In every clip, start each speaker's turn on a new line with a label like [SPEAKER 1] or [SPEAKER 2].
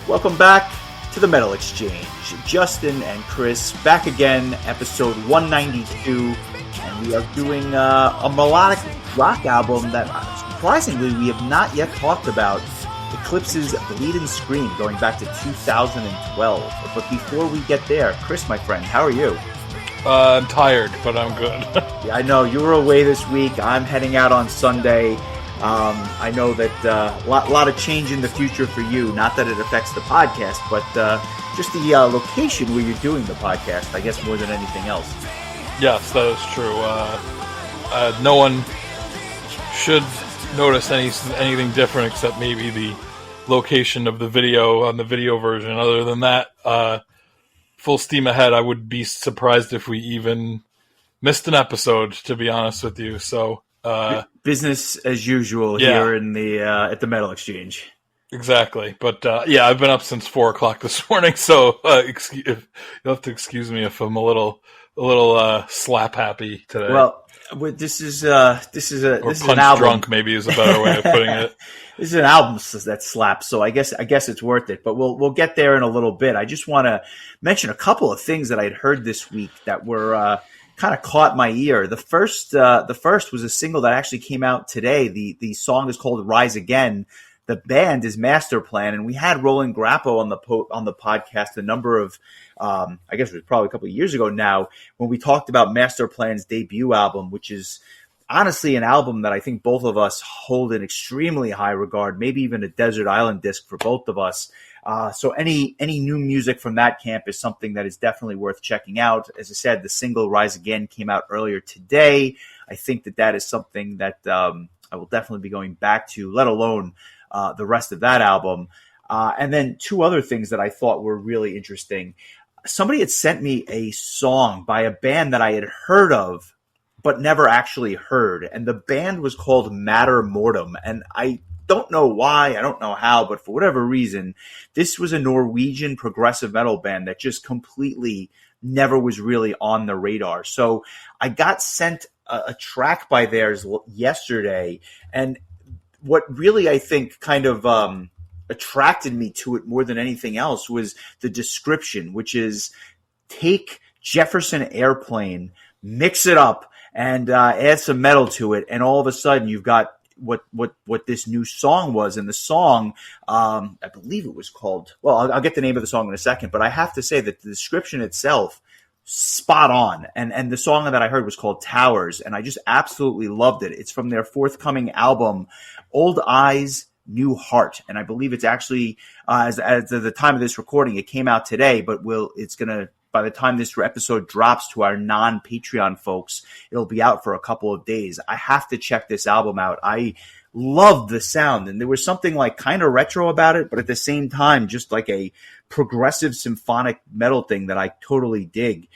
[SPEAKER 1] Welcome back to the Metal Exchange. Justin and Chris back again, episode 192, and we are doing a melodic rock album that surprisingly we have not yet talked about. Eclipse's Bleed and Scream, going back to 2012. But before we get there, Chris, my friend, how are you?
[SPEAKER 2] I'm tired, but I'm good.
[SPEAKER 1] Yeah, I know you were away this week. I'm heading out on Sunday. I know that a lot of change in the future for you. Not that it affects the podcast, but just the location where you're doing the podcast, I guess, more than anything else.
[SPEAKER 2] Yes, that is true. No one should notice anything different except maybe the location of the video on the video version. Other than that, full steam ahead. I would be surprised if we even missed an episode, to be honest with you. So
[SPEAKER 1] business as usual here in the at the Metal Exchange.
[SPEAKER 2] Exactly, but I've been up since 4:00 this morning, so you'll have to excuse me if I'm a little slap happy today.
[SPEAKER 1] Well, this is an album.
[SPEAKER 2] Drunk, maybe is a better way of putting it.
[SPEAKER 1] This is an album that slaps, so I guess it's worth it. But we'll get there in a little bit. I just want to mention a couple of things that I'd heard this week that were kind of caught my ear. The first was a single that actually came out today. The song is called "Rise Again." The band is Master Plan, and we had Roland Grappo on the podcast a number of, I guess it was probably a couple of years ago now, when we talked about Master Plan's debut album, which is honestly an album that I think both of us hold in extremely high regard, maybe even a Desert Island disc for both of us. So any new music from that camp is something that is definitely worth checking out. As I said, the single "Rise Again" came out earlier today. I think that is something that I will definitely be going back to, let alone the rest of that album. And then two other things that I thought were really interesting. Somebody had sent me a song by a band that I had heard of, but never actually heard. And the band was called Matter Mortem. And I don't know why, I don't know how, but for whatever reason, this was a Norwegian progressive metal band that just completely never was really on the radar. So I got sent a track by theirs yesterday, and what really, I think, kind of attracted me to it more than anything else was the description, which is take Jefferson Airplane, mix it up, and add some metal to it, and all of a sudden you've got what this new song was. And the song, I believe it was called, well, I'll get the name of the song in a second, but I have to say that the description itself, spot on. And the song that I heard was called Towers, and I just absolutely loved it. It's from their forthcoming album, Old Eyes, New Heart. And I believe it's actually, as of the time of this recording, it came out today, but it's going to, by the time this episode drops to our non-Patreon folks, it'll be out for a couple of days. I have to check this album out. I loved the sound, and there was something like kind of retro about it, but at the same time, just like a progressive symphonic metal thing that I totally dig.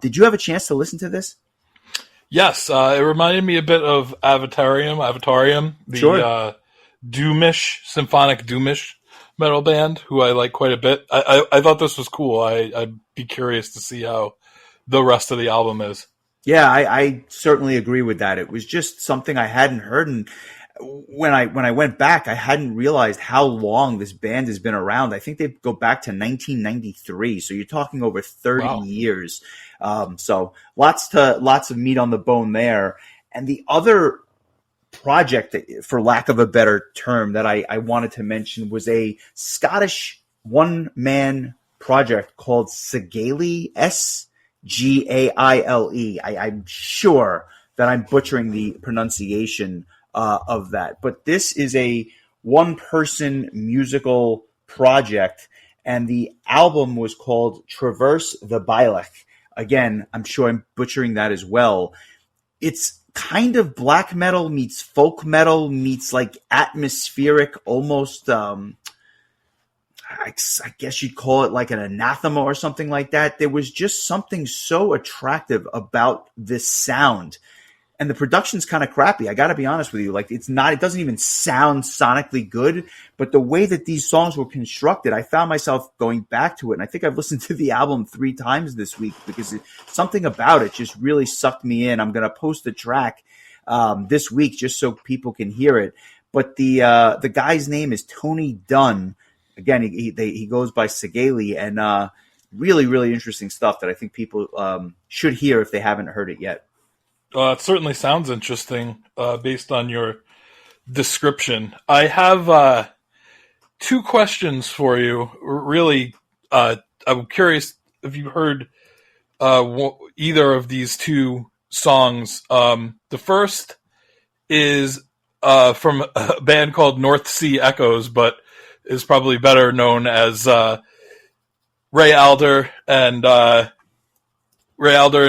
[SPEAKER 1] Did you have a chance to listen to this?
[SPEAKER 2] Yes, it reminded me a bit of Avatarium, the
[SPEAKER 1] Sure.
[SPEAKER 2] Doomish, symphonic Doomish metal band, who I like quite a bit. I thought this was cool. I'd be curious to see how the rest of the album is.
[SPEAKER 1] Yeah, I certainly agree with that. It was just something I hadn't heard, and when I went back, I hadn't realized how long this band has been around. I think they go back to 1993, so you're talking over 30 years. So lots of meat on the bone there. And the other project, for lack of a better term, that I wanted to mention was a Scottish one-man project called Sgaile, Sgaile. I'm sure that I'm butchering the pronunciation of that, but this is a one-person musical project, and the album was called Traverse the Bailach. Again, I'm sure I'm butchering that as well. It's kind of black metal meets folk metal meets like atmospheric, almost, I guess you'd call it like an anathema or something like that. There was just something so attractive about this sound. And the production's kind of crappy. I got to be honest with you. Like, it doesn't even sound sonically good, but the way that these songs were constructed, I found myself going back to it. And I think I've listened to the album 3 times this week because something about it just really sucked me in. I'm going to post the track this week just so people can hear it. But the guy's name is Tony Dunn. again, he goes by Segeli, and really, really interesting stuff that I think people should hear if they haven't heard it yet.
[SPEAKER 2] It certainly sounds interesting based on your description. I have two questions for you. Really, I'm curious if you heard either of these two songs. The first is from a band called North Sea Echoes, but is probably better known as Ray Alder and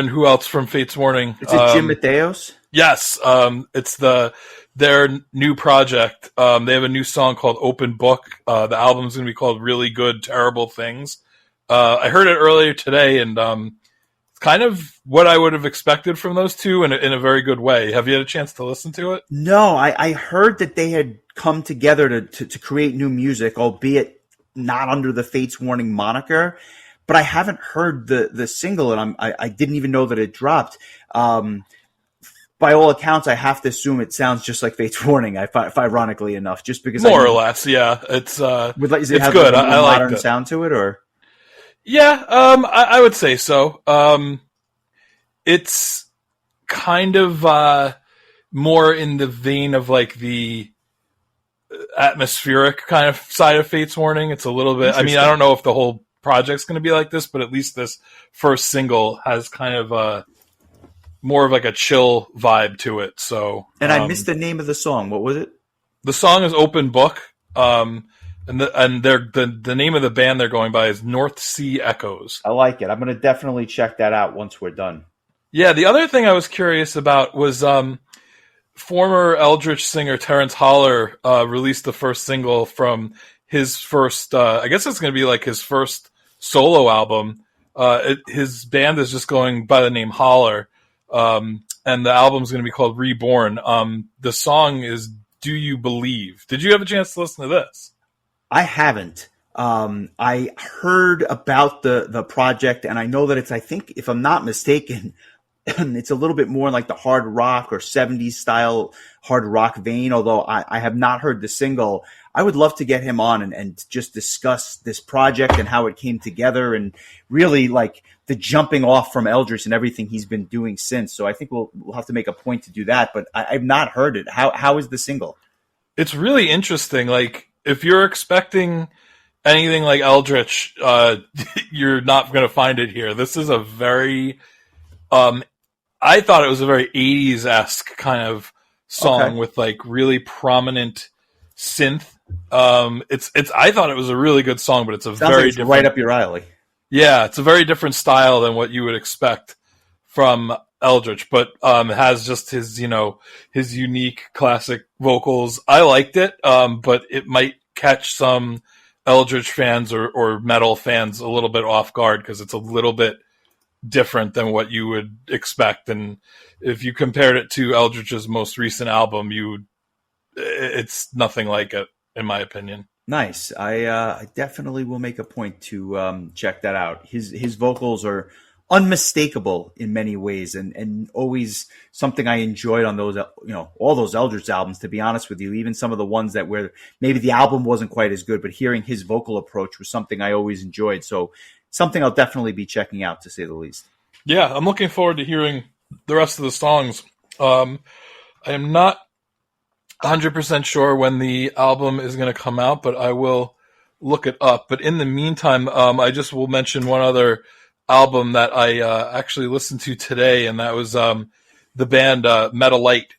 [SPEAKER 2] who else from Fates Warning?
[SPEAKER 1] Is it Jim Mateos?
[SPEAKER 2] Yes, it's their new project. They have a new song called Open Book. The album's going to be called Really Good, Terrible Things. I heard it earlier today, and it's kind of what I would have expected from those two in a very good way. Have you had a chance to listen to it?
[SPEAKER 1] No, I heard that they had come together to create new music, albeit not under the Fates Warning moniker. But I haven't heard the single, and I didn't even know that it dropped. By all accounts, I have to assume it sounds just like Fates Warning. If ironically enough, just because
[SPEAKER 2] more or less, yeah, it's
[SPEAKER 1] does it
[SPEAKER 2] it's
[SPEAKER 1] have
[SPEAKER 2] good.
[SPEAKER 1] Like a
[SPEAKER 2] I
[SPEAKER 1] modern
[SPEAKER 2] like
[SPEAKER 1] sound to it, or
[SPEAKER 2] yeah, I would say so. It's kind of more in the vein of like the atmospheric kind of side of Fates Warning. It's a little bit. I mean, I don't know if the whole project's going to be like this, but at least this first single has kind of more of like a chill vibe to it. So,
[SPEAKER 1] and I missed the name of the song. What was it?
[SPEAKER 2] The song is Open Book, and the name of the band they're going by is North Sea Echoes.
[SPEAKER 1] I like it. I'm going to definitely check that out once we're done.
[SPEAKER 2] Yeah, the other thing I was curious about was former Eldritch singer Terrence Holler released the first single from his first, I guess it's going to be like his first solo album. His band is just going by the name Holler, and the album's going to be called Reborn. The song is Do You Believe? Did you have a chance to listen to this?
[SPEAKER 1] I haven't. I heard about the project, and I know that it's, I think, if I'm not mistaken, it's a little bit more like the hard rock or 70s style hard rock vein, although I have not heard the single. I would love to get him on and just discuss this project and how it came together, and really like the jumping off from Eldritch and everything he's been doing since. So I think we'll have to make a point to do that, but I've not heard it. How is the single? It's
[SPEAKER 2] really interesting. Like, if you're expecting anything like Eldritch, you're not going to find it here. This is a very, I thought it was a very 80s-esque kind of song with like really prominent synth. I thought it was a really good song, but it's a
[SPEAKER 1] Sounds
[SPEAKER 2] very
[SPEAKER 1] like it's
[SPEAKER 2] different,
[SPEAKER 1] right up your alley.
[SPEAKER 2] Yeah, it's a very different style than what you would expect from Eldritch, but it has just his unique classic vocals. I liked it, but it might catch some Eldritch fans or metal fans a little bit off guard because it's a little bit different than what you would expect. And if you compared it to Eldritch's most recent album, it's nothing like it, in my opinion.
[SPEAKER 1] Nice. I definitely will make a point to check that out. His vocals are unmistakable in many ways, and always something I enjoyed on those, all those Eldritch albums, to be honest with you. Even some of the ones that where maybe the album wasn't quite as good, but hearing his vocal approach was something I always enjoyed. So something I'll definitely be checking out, to say the least.
[SPEAKER 2] Yeah, I'm looking forward to hearing the rest of the songs. I am not 100% sure when the album is going to come out, but I will look it up. But in the meantime, I just will mention one other album that I actually listened to today, and that was the band Metalite.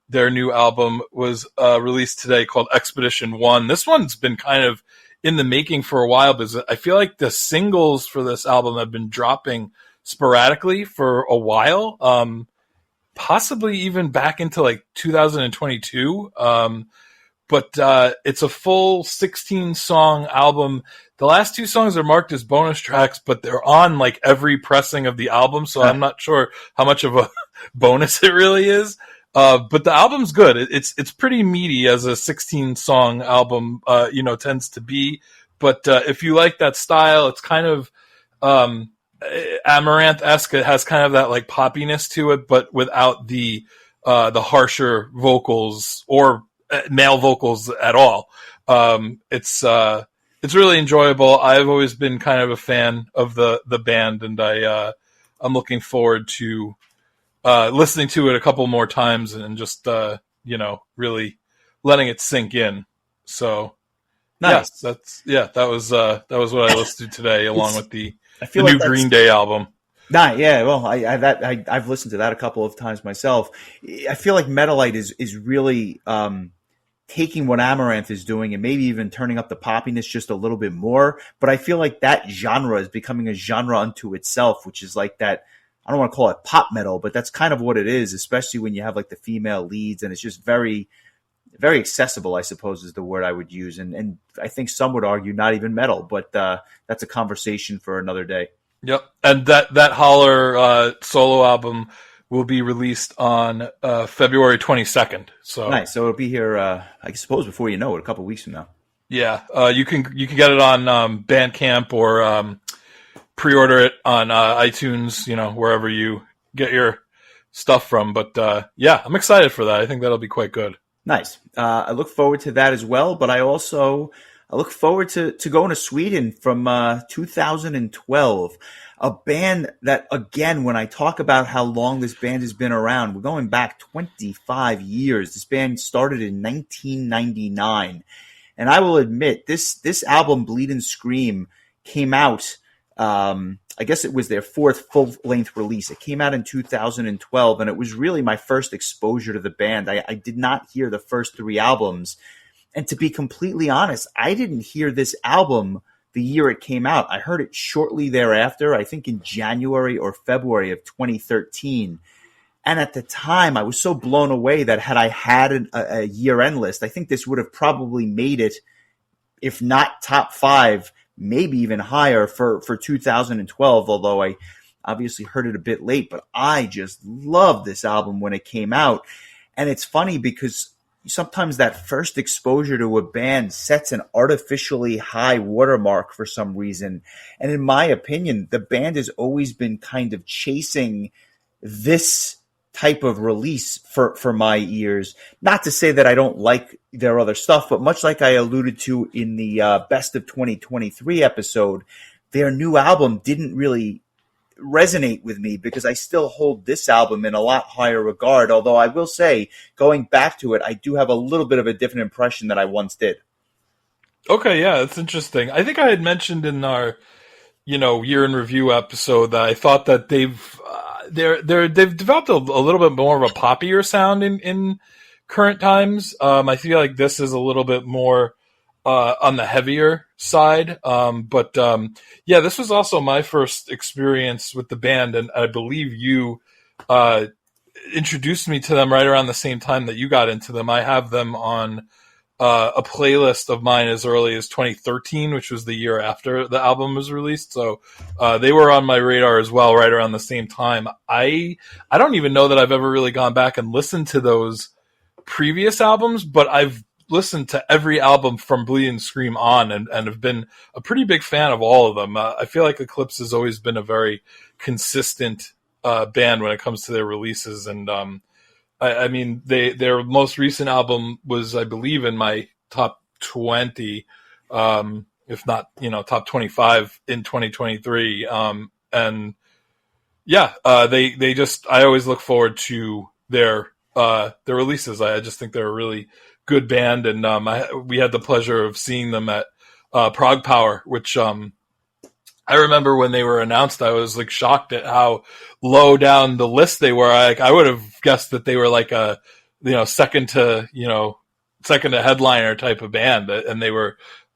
[SPEAKER 2] Their new album was released today, called Expedition 1. This one's been kind of in the making for a while, because I feel like the singles for this album have been dropping sporadically for a while, possibly even back into like 2022. But it's a full 16-song album. The last two songs are marked as bonus tracks, but they're on like every pressing of the album, so I'm not sure how much of a bonus it really is. But the album's good. It's pretty meaty, as a 16-song album, tends to be. But if you like that style, it's kind of Amaranth-esque. It has kind of that like poppiness to it, but without the harsher vocals or male vocals at all. It's It's really enjoyable. I've always been kind of a fan of the band, and I'm looking forward to listening to it a couple more times and just really letting it sink in. So
[SPEAKER 1] Nice.
[SPEAKER 2] that was what I listened to today, along with the
[SPEAKER 1] I feel like
[SPEAKER 2] new
[SPEAKER 1] that's
[SPEAKER 2] Green Day album.
[SPEAKER 1] Nah, yeah. Well, I've listened to that a couple of times myself. I feel like Metalite is really taking what Amaranth is doing and maybe even turning up the poppiness just a little bit more. But I feel like that genre is becoming a genre unto itself, which is like that. I don't want to call it pop metal, but that's kind of what it is, especially when you have like the female leads, and it's just very, very accessible, I suppose is the word I would use. And I think some would argue not even metal, but that's a conversation for another day.
[SPEAKER 2] Yep, and that Holler solo album will be released on February 22nd. So
[SPEAKER 1] Nice. So it'll be here, I suppose, before you know it, a couple of weeks from now.
[SPEAKER 2] yeah, you can get it on Bandcamp or pre-order it on iTunes, wherever you get your stuff from. But I'm excited for that. I think that'll be quite good.
[SPEAKER 1] Nice. I look forward to that as well, but I look forward to going to Sweden from 2012. A band that, again, when I talk about how long this band has been around, we're going back 25 years. This band started in 1999. And I will admit, this album, Bleed and Scream, came out, I guess it was their fourth full-length release. It came out in 2012, and it was really my first exposure to the band. I did not hear the first three albums. And to be completely honest, I didn't hear this album the year it came out. I heard it shortly thereafter, I think in January or February of 2013. And at the time, I was so blown away that had I had a year-end list, I think this would have probably made it, if not top five, maybe even higher for 2012, although I obviously heard it a bit late. But I just loved this album when it came out. And it's funny because sometimes that first exposure to a band sets an artificially high watermark for some reason. And in my opinion, the band has always been kind of chasing this type of release for my ears. Not to say that I don't like their other stuff, but much like I alluded to in the Best of 2023 episode, their new album didn't really resonate with me because I still hold this album in a lot higher regard. Although I will say, going back to it, I do have a little bit of a different impression than I once did.
[SPEAKER 2] Okay, yeah, that's interesting. I think I had mentioned in our, year in review episode that I thought that they've developed a little bit more of a poppier sound in current times. I feel like this is a little bit more on the heavier side. This was also my first experience with the band, and I believe you introduced me to them right around the same time that you got into them. I have them on a playlist of mine as early as 2013, which was the year after the album was released. So they were on my radar as well, right around the same time. I don't even know that I've ever really gone back and listened to those previous albums, but I've listened to every album from Bleed and Scream on and have been a pretty big fan of all of them. I feel like Eclipse has always been a very consistent band when it comes to their releases. And I mean, their most recent album was, I believe, in my top 20, if not, top 25 in 2023. They just, I always look forward to their releases. I just think they're a really good band, and we had the pleasure of seeing them at Prague Power, which I remember when they were announced, I was like shocked at how low down the list they were. I would have guessed that they were like a second to headliner type of band, and I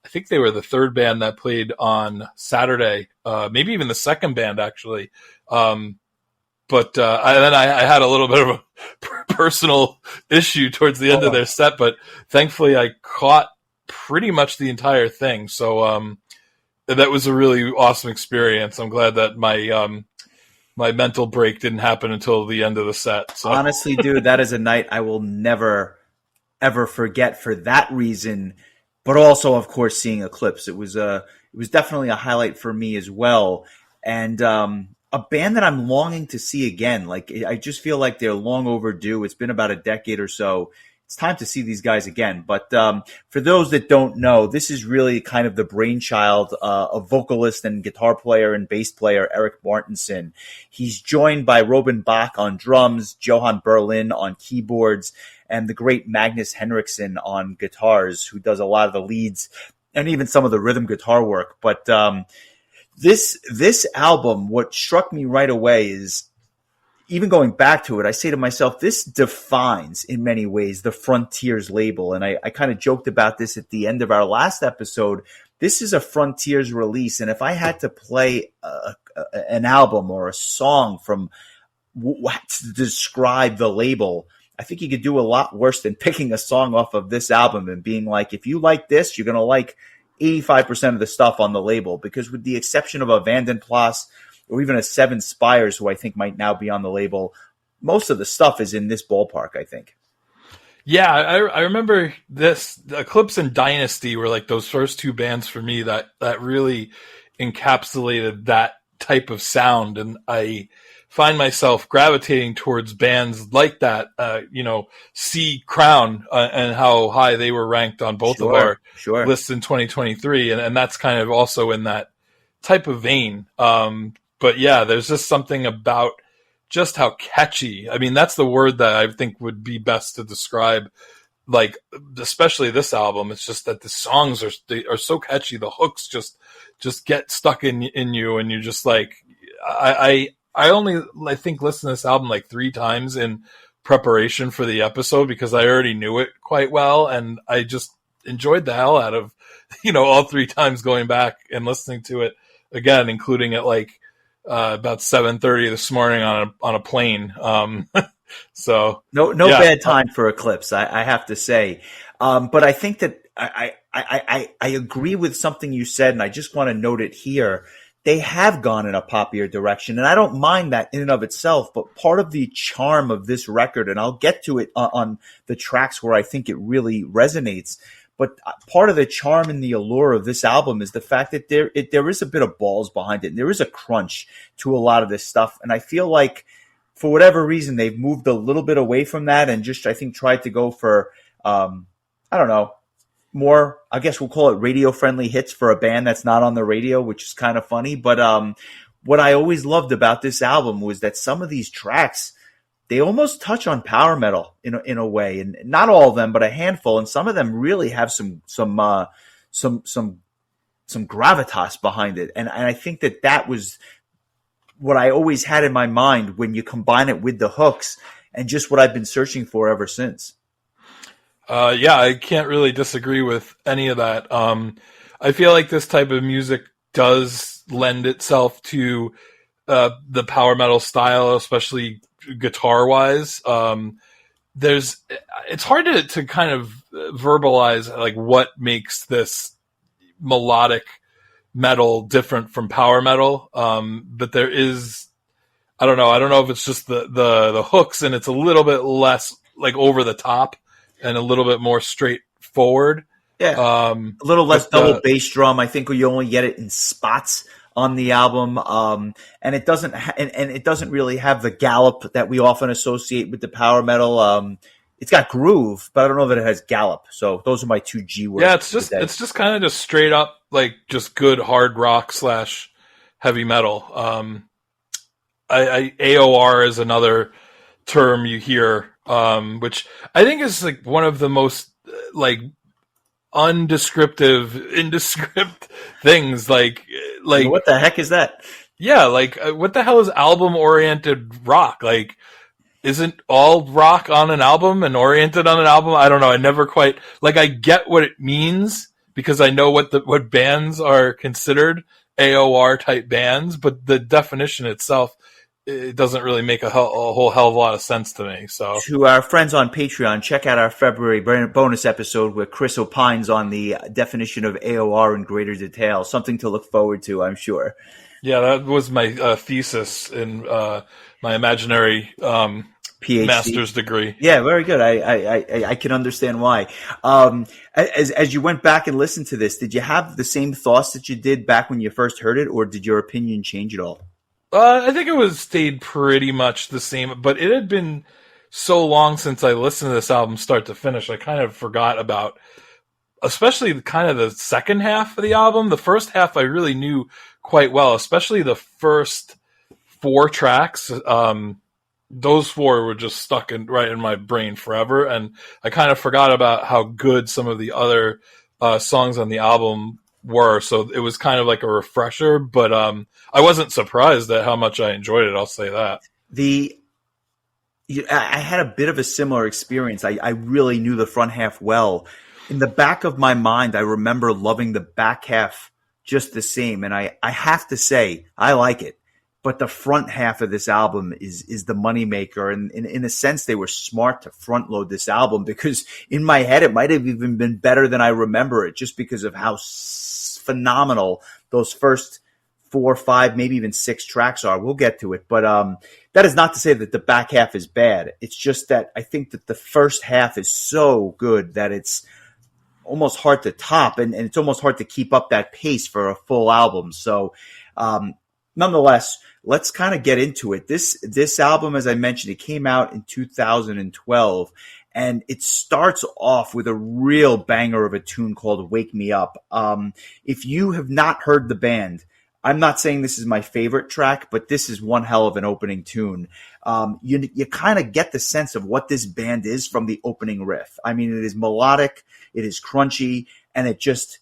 [SPEAKER 2] think they were the third band that played on Saturday, maybe even the second band actually. I had a little bit of a personal issue towards the end of their set, but thankfully I caught pretty much the entire thing. So that was a really awesome experience. I'm glad that my mental break didn't happen until the end of the set. So.
[SPEAKER 1] Honestly, dude, that is a night I will never, ever forget for that reason, but also, of course, seeing Eclipse. It was definitely a highlight for me as well. And a band that I'm longing to see again. Like, I just feel like they're long overdue. It's been about a decade or so it's time to see these guys again. But for those that don't know, this is really kind of the brainchild of vocalist and guitar player and bass player Eric Martinson. He's joined by Robin Bach on drums, Johan Berlin on keyboards, and the great Magnus Henriksen on guitars, who does a lot of the leads and even some of the rhythm guitar work. But this album, what struck me right away is, even going back to it, I say to myself, this defines in many ways the Frontiers label. And I kind of joked about this at the end of our last episode. This is a Frontiers release. And if I had to play an album or a song from to describe the label, I think you could do a lot worse than picking a song off of this album and being like, if you like this, you're going to like 85% of the stuff on the label. Because with the exception of a Vanden Plas or even a Seven Spires, who I think might now be on the label, most of the stuff is in this ballpark, I think.
[SPEAKER 2] Yeah, I remember this. Eclipse and Dynasty were like those first two bands for me that really encapsulated that type of sound. And I find myself gravitating towards bands like that, see Crown and how high they were ranked on both of our lists in 2023. And that's kind of also in that type of vein. But yeah, there's just something about just how catchy. I mean, that's the word that I think would be best to describe, like, especially this album. It's just that the songs are so catchy. The hooks just get stuck in you, and you're just like, I think listened to this album like 3 times in preparation for the episode because I already knew it quite well, and I just enjoyed the hell out of, all 3 times going back and listening to it again, including it like about 7:30 this morning on a plane. So no
[SPEAKER 1] bad time for Eclipse, I have to say. But I think that I agree with something you said, and I just want to note it here. They have gone in a poppier direction, and I don't mind that in and of itself. But part of the charm of this record, and I'll get to it on the tracks where I think it really resonates, but part of the charm and the allure of this album is the fact that there is a bit of balls behind it. And there is a crunch to a lot of this stuff. And I feel like for whatever reason, they've moved a little bit away from that and just, I think, tried to go for, more, I guess we'll call it radio-friendly hits for a band that's not on the radio, which is kind of funny. But what I always loved about this album was that some of these tracks, they almost touch on power metal in a way, and not all of them, but a handful. And some of them really have some gravitas behind it. And I think that was what I always had in my mind when you combine it with the hooks, and just what I've been searching for ever since.
[SPEAKER 2] Yeah, I can't really disagree with any of that. I feel like this type of music does lend itself to the power metal style, especially guitar-wise. It's hard to kind of verbalize like what makes this melodic metal different from power metal. But there is, I don't know if it's just the hooks, and it's a little bit less like over the top and a little bit more straightforward.
[SPEAKER 1] Yeah, a little less double bass drum. I think you only get it in spots on the album, and it doesn't and it doesn't really have the gallop that we often associate with the power metal. It's got groove, but I don't know that it has gallop. So those are my 2 G words.
[SPEAKER 2] Yeah, it's just kind of just straight up like just good hard rock / heavy metal. AOR is another term you hear, which I think is like one of the most like indescript things. Like
[SPEAKER 1] what the heck is that?
[SPEAKER 2] Yeah, like what the hell is album oriented rock? Like, isn't all rock on an album and oriented on an album? I don't know. I never quite like. I get what it means because I know what bands are considered AOR type bands, but the definition itself, it doesn't really make a whole hell of a lot of sense to me. So,
[SPEAKER 1] to our friends on Patreon, check out our February bonus episode where Chris opines on the definition of AOR in greater detail. Something to look forward to, I'm sure.
[SPEAKER 2] Yeah, that was my thesis in my imaginary PhD master's degree.
[SPEAKER 1] Yeah, very good. I can understand why. As you went back and listened to this, did you have the same thoughts that you did back when you first heard it, or did your opinion change at all?
[SPEAKER 2] I think it stayed pretty much the same, but it had been so long since I listened to this album start to finish. I kind of forgot about, especially kind of the second half of the album. The first half I really knew quite well, especially the first 4 tracks. Those 4 were just stuck right in my brain forever, and I kind of forgot about how good some of the other songs on the album were. So it was kind of like a refresher, but I wasn't surprised at how much I enjoyed it. I'll say that.
[SPEAKER 1] I had a bit of a similar experience. I really knew the front half well. In the back of my mind, I remember loving the back half just the same, and I have to say I like it. But the front half of this album is the moneymaker. And in a sense, they were smart to front load this album, because in my head, it might have even been better than I remember it, just because of how phenomenal those first 4, 5, maybe even 6 tracks are. We'll get to it. But that is not to say that the back half is bad. It's just that I think that the first half is so good that it's almost hard to top, and it's almost hard to keep up that pace for a full album. So nonetheless, let's kind of get into it. This album, as I mentioned, it came out in 2012, and it starts off with a real banger of a tune called Wake Me Up. If you have not heard the band, I'm not saying this is my favorite track, but this is one hell of an opening tune. You kind of get the sense of what this band is from the opening riff. I mean, it is melodic, it is crunchy, and it just,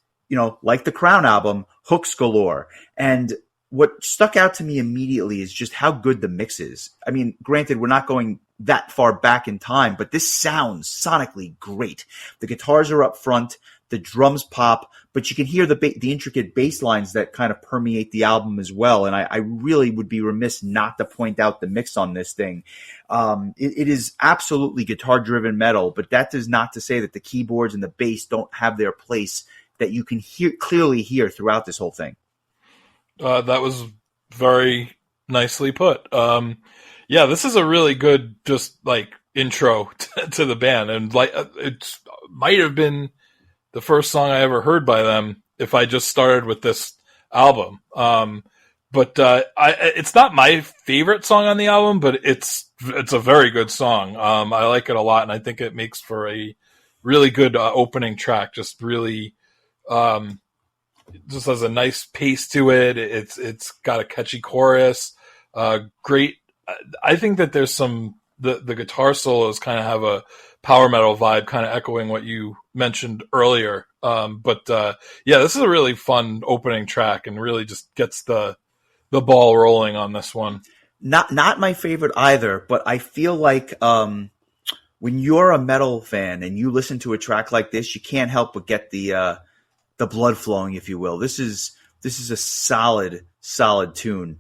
[SPEAKER 1] like the Crown album, hooks galore. And what stuck out to me immediately is just how good the mix is. I mean, granted, we're not going that far back in time, but this sounds sonically great. The guitars are up front, the drums pop, but you can hear the intricate bass lines that kind of permeate the album as well. And I really would be remiss not to point out the mix on this thing. It is absolutely guitar-driven metal, but that does not to say that the keyboards and the bass don't have their place that you can clearly hear throughout this whole thing.
[SPEAKER 2] That was very nicely put. Yeah, this is a really good, just like intro to the band, and like it might have been the first song I ever heard by them if I just started with this album. But it's not my favorite song on the album, but it's a very good song. I like it a lot, and I think it makes for a really good opening track. Just really. Just has a nice pace to it. It's got a catchy chorus. Great. I think that there's the guitar solos kind of have a power metal vibe, kind of echoing what you mentioned earlier. But yeah, this is a really fun opening track, and really just gets the ball rolling on this one.
[SPEAKER 1] Not my favorite either, but I feel like when you're a metal fan and you listen to a track like this, you can't help but get the blood flowing, if you will. This is a solid tune.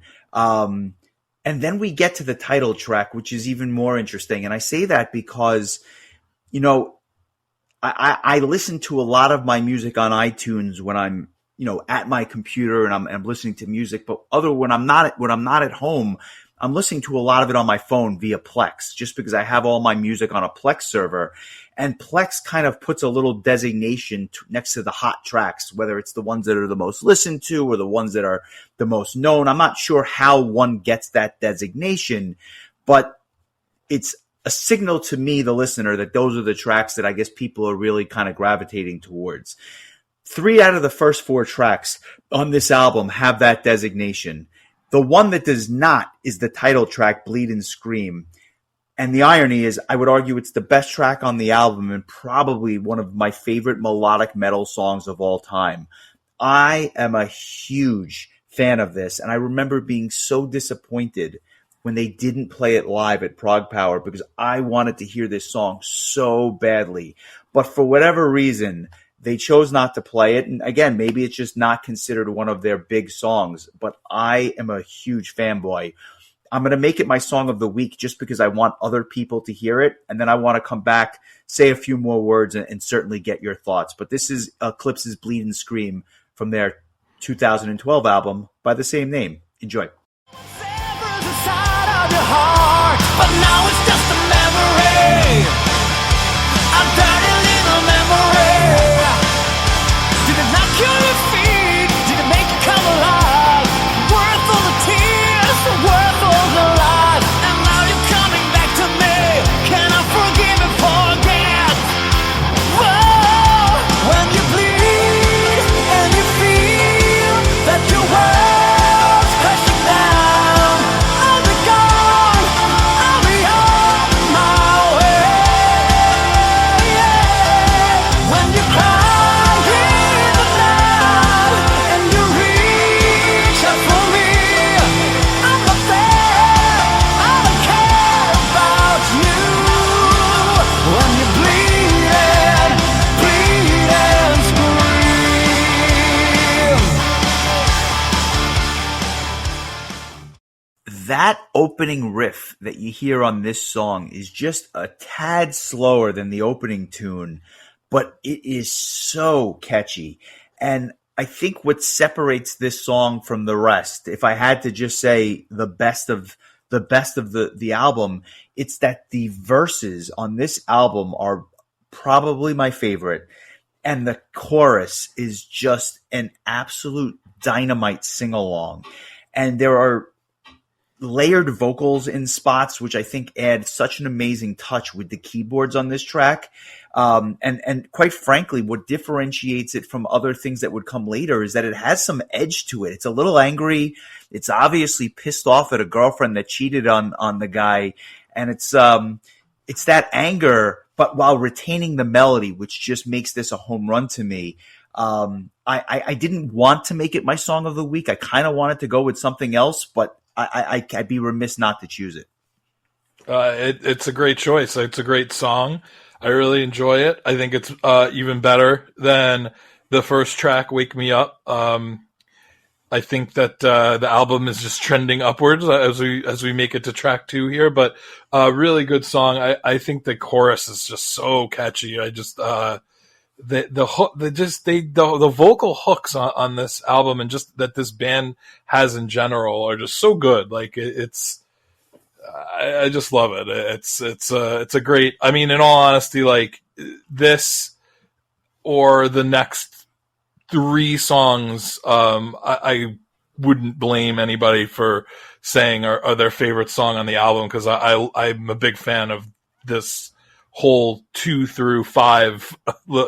[SPEAKER 1] And then we get to the title track, which is even more interesting. And I say that because, I listen to a lot of my music on iTunes when I'm, at my computer and I'm listening to music. But when I'm not at home, I'm listening to a lot of it on my phone via Plex, just because I have all my music on a Plex server. And Plex kind of puts a little designation next to the hot tracks, whether it's the ones that are the most listened to or the ones that are the most known. I'm not sure how one gets that designation, but it's a signal to me, the listener, that those are the tracks that I guess people are really kind of gravitating towards. 3 out of the first 4 tracks on this album have that designation. The one that does not is the title track, Bleed and Scream. And the irony is, I would argue it's the best track on the album and probably one of my favorite melodic metal songs of all time. I am a huge fan of this, and I remember being so disappointed when they didn't play it live at Prog Power, because I wanted to hear this song so badly. But for whatever reason, they chose not to play it. And again, maybe it's just not considered one of their big songs, but I am a huge fanboy. I'm going to make it my song of the week just because I want other people to hear it. And then I want to come back, say a few more words, and certainly get your thoughts. But this is Eclipse's Bleed and Scream from their 2012 album by the same name. Enjoy. But now it's just a memory, a dirty little memory. Did it knock you on your feet? Did it make you come alive? Worth all the tears, worth all the lies. And now you're coming back to me. Can that opening riff that you hear on this song is just a tad slower than the opening tune, but it is so catchy. And I think what separates this song from the rest, if I had to just say the album, it's that the verses on this album are probably my favorite. And the chorus is just an absolute dynamite sing along. And there are layered vocals in spots, which I think add such an amazing touch with the keyboards on this track. And quite frankly, what differentiates it from other things that would come later is that it has some edge to it. It's a little angry. It's obviously pissed off at a girlfriend that cheated on the guy. And it's that anger, but while retaining the melody, which just makes this a home run to me. I didn't want to make it my song of the week. I kind of wanted to go with something else, but I'd be remiss not to choose it.
[SPEAKER 2] It's a great choice. It's a great song. I really enjoy it. I think it's even better than the first track, Wake Me Up. I think that the album is just trending upwards as we make it to track 2 here, but really good song. I think the chorus is just so catchy. I just the vocal hooks on this album and just that this band has in general are just so good. Like I just love it. It's a great. I mean, in all honesty, like this or the next 3 songs, I wouldn't blame anybody for saying are their favorite song on the album, because I'm a big fan of this whole 2 through 5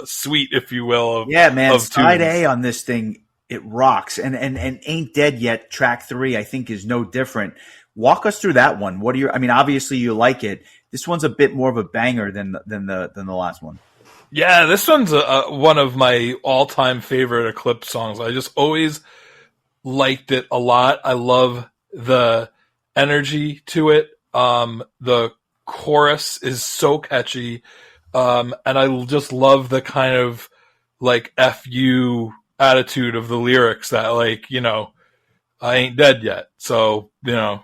[SPEAKER 2] suite, if you will.
[SPEAKER 1] Yeah, man.
[SPEAKER 2] Of
[SPEAKER 1] Side
[SPEAKER 2] tunes.
[SPEAKER 1] A on this thing, it rocks. And Ain't Dead Yet, track 3, I think is no different. Walk us through that one. What are your? I mean, obviously you like it. This one's a bit more of a banger than the last one.
[SPEAKER 2] Yeah, this one's one of my all-time favorite Eclipse songs. I just always liked it a lot. I love the energy to it. The chorus is so catchy. And I just love the kind of like F you attitude of the lyrics that, like, you know, I ain't dead yet. So, you know,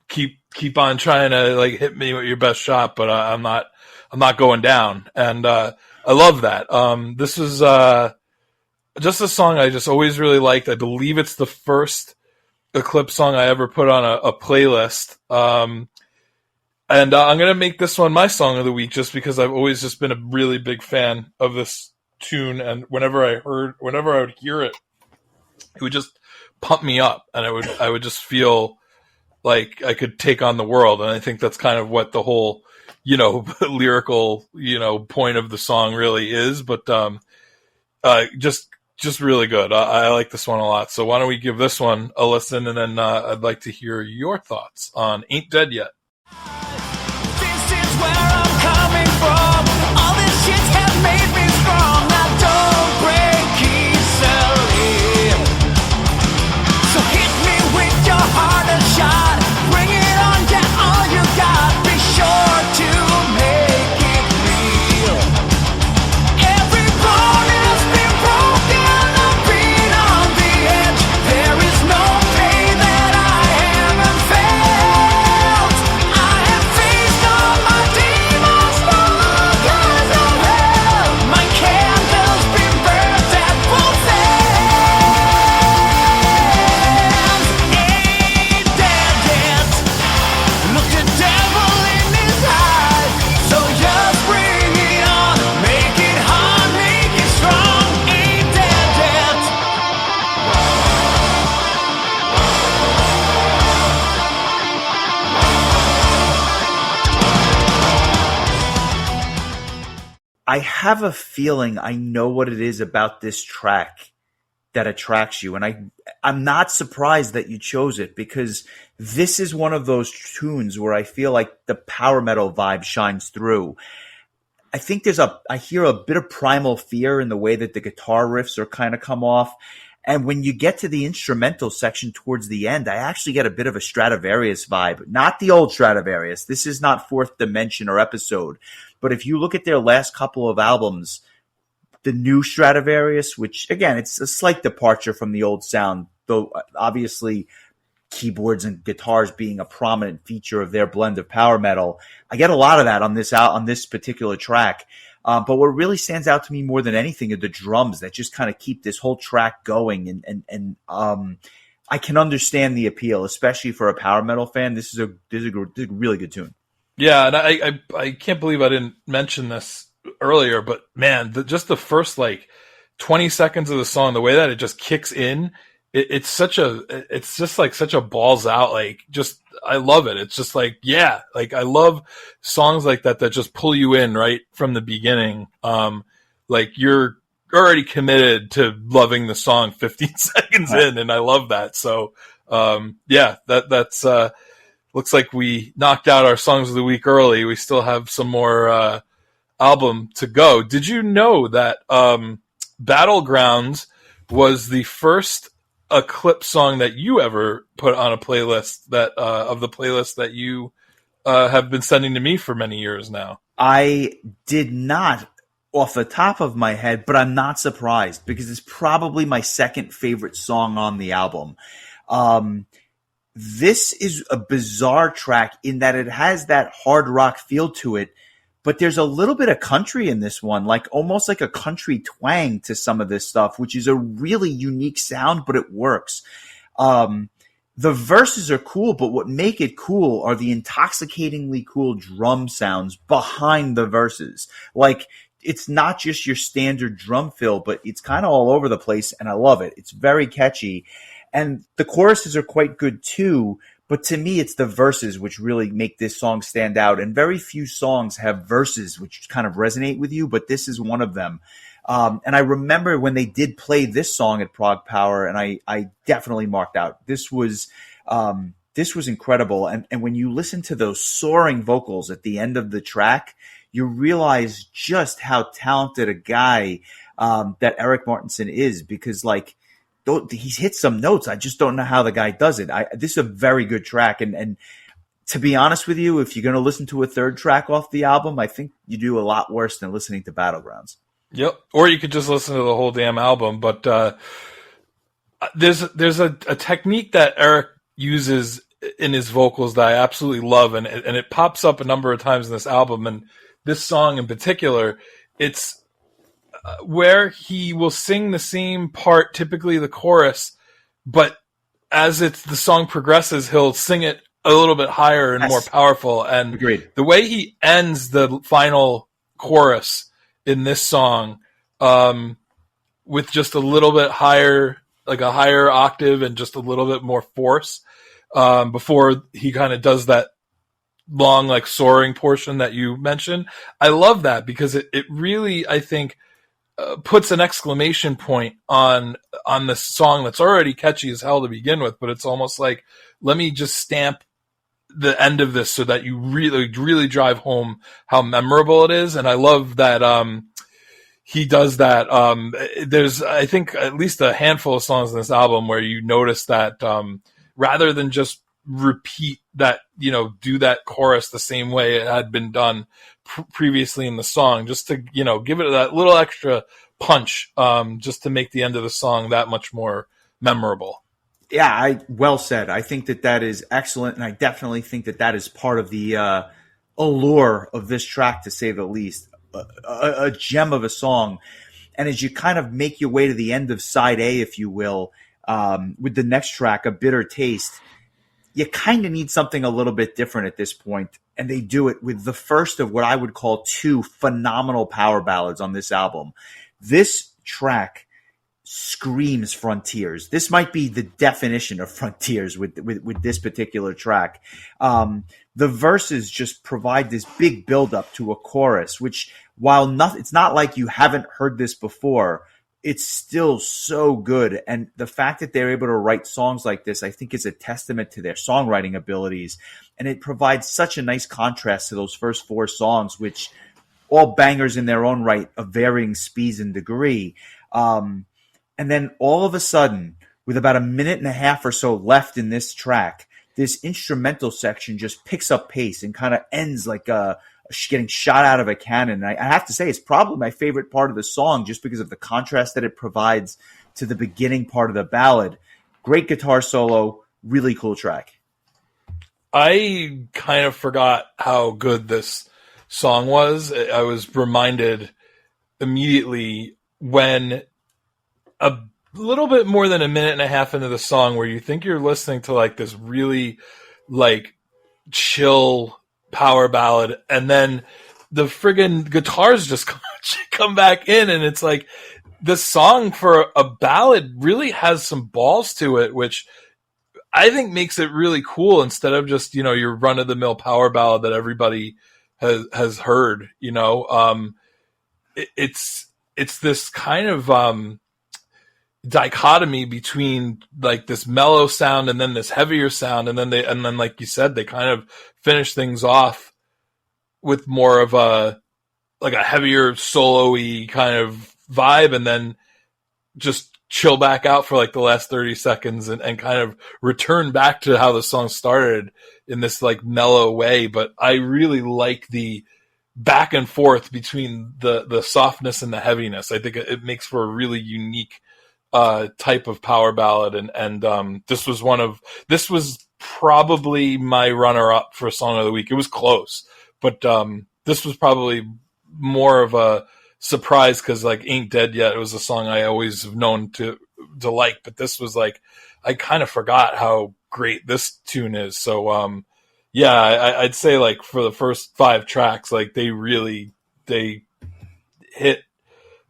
[SPEAKER 2] keep on trying to like hit me with your best shot, but I'm not going down. And I love that. This is just a song I just always really liked. I believe it's the first Eclipse song I ever put on a playlist. And I'm going to make this one my song of the week just because I've always just been a really big fan of this tune. And whenever I would hear it, it would just pump me up, and I would just feel like I could take on the world. And I think that's kind of what the whole, you know, lyrical, you know, point of the song really is. But just really good. I like this one a lot. So why don't we give this one a listen, and then I'd like to hear your thoughts on Ain't Dead Yet.
[SPEAKER 3] This is where I'm coming from. All this shit has made me strong. I don't break easily. So hit me with your hardest shot. Bring it on, get all you got. Be sure to make it real. Every bone has been broken. I've been on the edge. There is no pain that I haven't felt. I have faced all my demons, long as I've held. My candle's been burnt at both ends. Ain't dead yet. Look the devil in his eye. So just bring it on. Make it hard, make it strong. Ain't dead yet.
[SPEAKER 1] I have a feeling I know what it is about this track that attracts you. And I'm not surprised that you chose it, because this is one of those tunes where I feel like the power metal vibe shines through. I think I hear a bit of Primal Fear in the way that the guitar riffs are kind of come off. And when you get to the instrumental section towards the end, I actually get a bit of a Stradivarius vibe. Not the old Stradivarius. This is not Fourth Dimension or Episode. But if you look at their last couple of albums, the new Stradivarius, which, again, it's a slight departure from the old sound, though obviously keyboards and guitars being a prominent feature of their blend of power metal. I get a lot of that on this particular track. But what really stands out to me more than anything are the drums that just kind of keep this whole track going. And I can understand the appeal, especially for a power metal fan. This is a really good tune.
[SPEAKER 2] Yeah, and I can't believe I didn't mention this earlier, but man, just the first like 20 seconds of the song, the way that it just kicks in, it's just like such a balls out, like, just, I love it. It's just like, yeah, like, I love songs like that just pull you in right from the beginning. Like, you're already committed to loving the song 15 seconds in, and I love that. So, yeah, that's looks like we knocked out our songs of the week early. We still have some more album to go. Did you know that Battlegrounds was the first Eclipse song that you ever put on a playlist that of the playlist that you have been sending to me for many years now?
[SPEAKER 1] I did not off the top of my head, but I'm not surprised because it's probably my second favorite song on the album. This is a bizarre track in that it has that hard rock feel to it, but there's a little bit of country in this one, like almost like a country twang to some of this stuff, which is a really unique sound, but it works. The verses are cool, but what make it cool are the intoxicatingly cool drum sounds behind the verses. Like, it's not just your standard drum fill, but it's kind of all over the place, and I love it. It's very catchy. And the choruses are quite good too, but to me, it's the verses which really make this song stand out. And very few songs have verses which kind of resonate with you, but this is one of them. And I remember when they did play this song at Prague Power, and I definitely marked out. This was incredible. And when you listen to those soaring vocals at the end of the track, you realize just how talented a guy that Eric Martinson is, because like, he's hit some notes. I just don't know how the guy does it. This is a very good track. And to be honest with you, if you're going to listen to a third track off the album, I think you do a lot worse than listening to Battlegrounds.
[SPEAKER 2] Yep. Or you could just listen to the whole damn album. But there's a technique that Eric uses in his vocals that I absolutely love. And it pops up a number of times in this album. And this song in particular, it's where he will sing the same part, typically the chorus, but as the song progresses, he'll sing it a little bit higher and more powerful. And
[SPEAKER 1] Agreed.
[SPEAKER 2] The way he ends the final chorus in this song, with just a little bit higher, like a higher octave and just a little bit more force, before he kind of does that long, like, soaring portion that you mentioned. I love that because it really, I think, puts an exclamation point on this song that's already catchy as hell to begin with, but it's almost like, let me just stamp the end of this so that you really, really drive home how memorable it is. And I love that he does that. There's, I think, at least a handful of songs in this album where you notice that rather than just repeat that, do that chorus the same way it had been done previously in the song, just to, give it that little extra punch, just to make the end of the song that much more memorable.
[SPEAKER 1] Yeah, well said. I think that is excellent, and I definitely think that is part of the allure of this track, to say the least. A gem of a song. And as you kind of make your way to the end of side A, if you will, with the next track, A Bitter Taste, you kind of need something a little bit different at this point. And they do it with the first of what I would call two phenomenal power ballads on this album. This track screams Frontiers. This might be the definition of Frontiers with this particular track. The verses just provide this big buildup to a chorus, which, while it's not like you haven't heard this before, it's still so good. And the fact that they're able to write songs like this, I think, is a testament to their songwriting abilities. And it provides such a nice contrast to those first four songs, which all bangers in their own right of varying speeds and degree. And then all of a sudden, with about a minute and a half or so left in this track, this instrumental section just picks up pace and kind of ends like getting shot out of a cannon. I have to say, it's probably my favorite part of the song just because of the contrast that it provides to the beginning part of the ballad. Great guitar solo, Really cool track.
[SPEAKER 2] I kind of forgot how good this song was. I was reminded immediately when a little bit more than a minute and a half into the song, where you think you're listening to like this really like chill power ballad, and then the friggin' guitars just come back in, and it's like this song for a ballad really has some balls to it, which I think makes it really cool instead of just, your run of the mill power ballad that everybody has heard, it's this kind of, dichotomy between like this mellow sound and then this heavier sound. And then, like you said, they kind of finish things off with more of a heavier solo-y kind of vibe, and then just chill back out for like the last 30 seconds and kind of return back to how the song started in this like mellow way. But I really like the back and forth between the softness and the heaviness. I think it makes for a really unique type of power ballad. And this was probably my runner up for Song of the Week. It was close, but this was probably more of a surprise because like Ain't Dead Yet, it was a song I always have known to like, but this was like, I kind of forgot how great this tune is. So I'd say like for the first 5 tracks, like they hit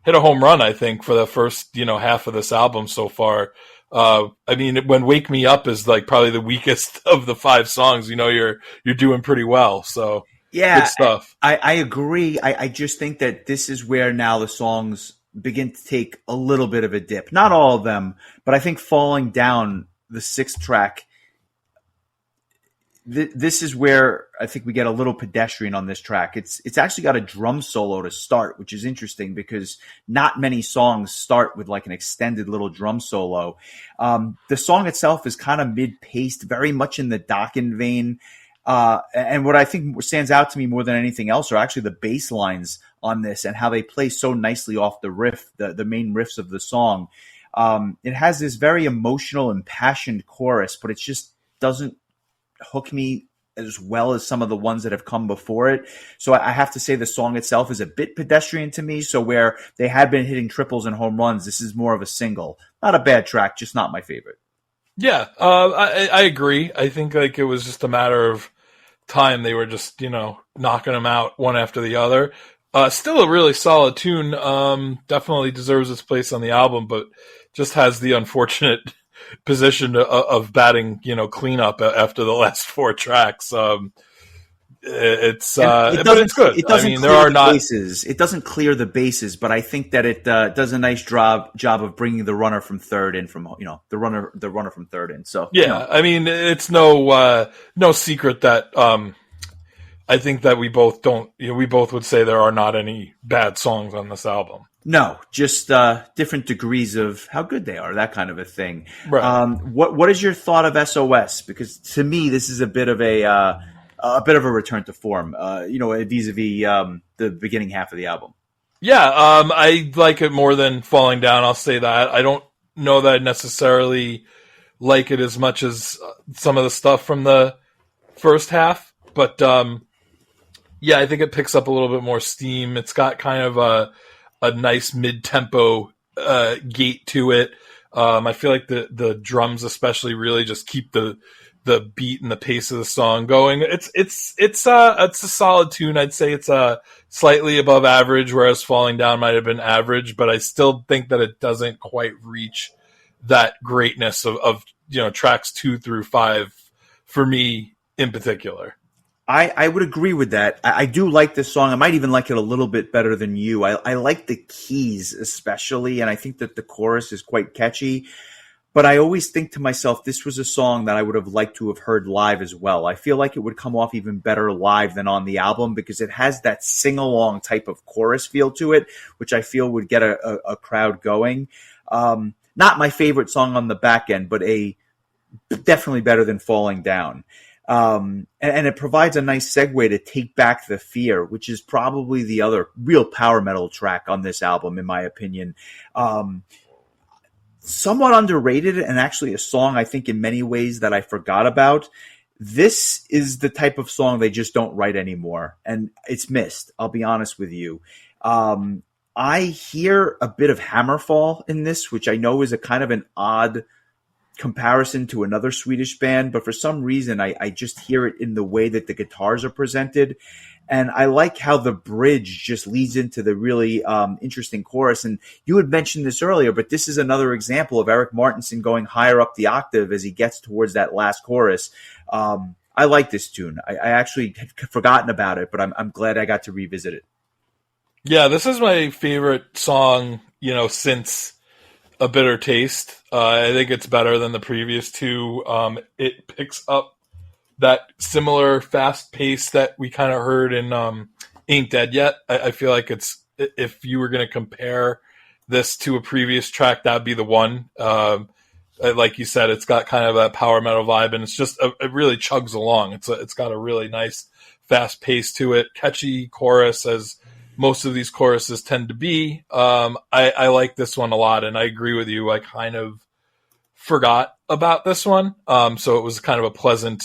[SPEAKER 2] a home run, I think, for the first half of this album so far. I mean, when Wake Me Up is like probably the weakest of the 5 songs, you're doing pretty well. So
[SPEAKER 1] yeah,
[SPEAKER 2] good stuff.
[SPEAKER 1] I agree. I just think that this is where now the songs begin to take a little bit of a dip. Not all of them, but I think Falling Down, the 6th track, this is where I think we get a little pedestrian on this track. It's actually got a drum solo to start, which is interesting because not many songs start with like an extended little drum solo. The song itself is kind of mid-paced, very much in the Dokken vein. And what I think stands out to me more than anything else are actually the bass lines on this and how they play so nicely off the riff, the main riffs of the song. It has this very emotional, impassioned chorus, but it just doesn't hook me as well as some of the ones that have come before it. So I have to say the song itself is a bit pedestrian to me. So where they had been hitting triples and home runs, this is more of a single. Not a bad track, just not my favorite.
[SPEAKER 2] Yeah, I agree. I think like it was just a matter of time. They were just, knocking them out one after the other. Still a really solid tune. Definitely deserves its place on the album, but just has the unfortunate position of batting, cleanup after the last 4 tracks. It's but it's good.
[SPEAKER 1] It doesn't.
[SPEAKER 2] Bases.
[SPEAKER 1] It doesn't clear the bases, but I think that it does a nice job of bringing the runner from third in from the runner from third in. So
[SPEAKER 2] yeah, I mean it's no secret that I think that we both don't. We both would say there are not any bad songs on this album.
[SPEAKER 1] No, just different degrees of how good they are, that kind of a thing.
[SPEAKER 2] Right.
[SPEAKER 1] What is your thought of SOS? Because to me, this is a bit of a return to form. Vis-a-vis the beginning half of the album.
[SPEAKER 2] Yeah, I like it more than Falling Down. I'll say that. I don't know that I necessarily like it as much as some of the stuff from the first half, but yeah, I think it picks up a little bit more steam. It's got kind of a nice mid-tempo gate to it. I feel like the drums especially really just keep the beat and the pace of the song going. It's a solid tune. I'd say it's slightly above average, whereas Falling Down might have been average, but I still think that it doesn't quite reach that greatness of tracks 2 through 5 for me in particular.
[SPEAKER 1] I would agree with that. I do like this song. I might even like it a little bit better than you. I like the keys especially, and I think that the chorus is quite catchy. But I always think to myself, this was a song that I would have liked to have heard live as well. I feel like it would come off even better live than on the album because it has that sing-along type of chorus feel to it, which I feel would get a crowd going. Not my favorite song on the back end, but definitely better than Falling Down. And it provides a nice segue to Take Back the Fear, which is probably the other real power metal track on this album, in my opinion. somewhat underrated and actually a song I think in many ways that I forgot about. This is the type of song they just don't write anymore, and it's missed. I'll be honest with you. I hear a bit of Hammerfall in this, which I know is a kind of an odd comparison to another Swedish band, but for some reason I just hear it in the way that the guitars are presented. And I like how the bridge just leads into the really interesting chorus. And you had mentioned this earlier, but this is another example of Eric Martinson going higher up the octave as he gets towards that last chorus. I like this tune. I actually had forgotten about it, but I'm glad I got to revisit it.
[SPEAKER 2] Yeah, this is my favorite song, since A Bitter Taste. I think it's better than the previous two. It picks up that similar fast pace that we kind of heard in Ain't Dead Yet. I feel like if you were going to compare this to a previous track, that'd be the one. Like you said, it's got kind of that power metal vibe, and it's just it really chugs along. It's got a really nice fast pace to it, catchy chorus as most of these choruses tend to be. I like this one a lot, and I agree with you. I kind of forgot about this one, so it was kind of a pleasant,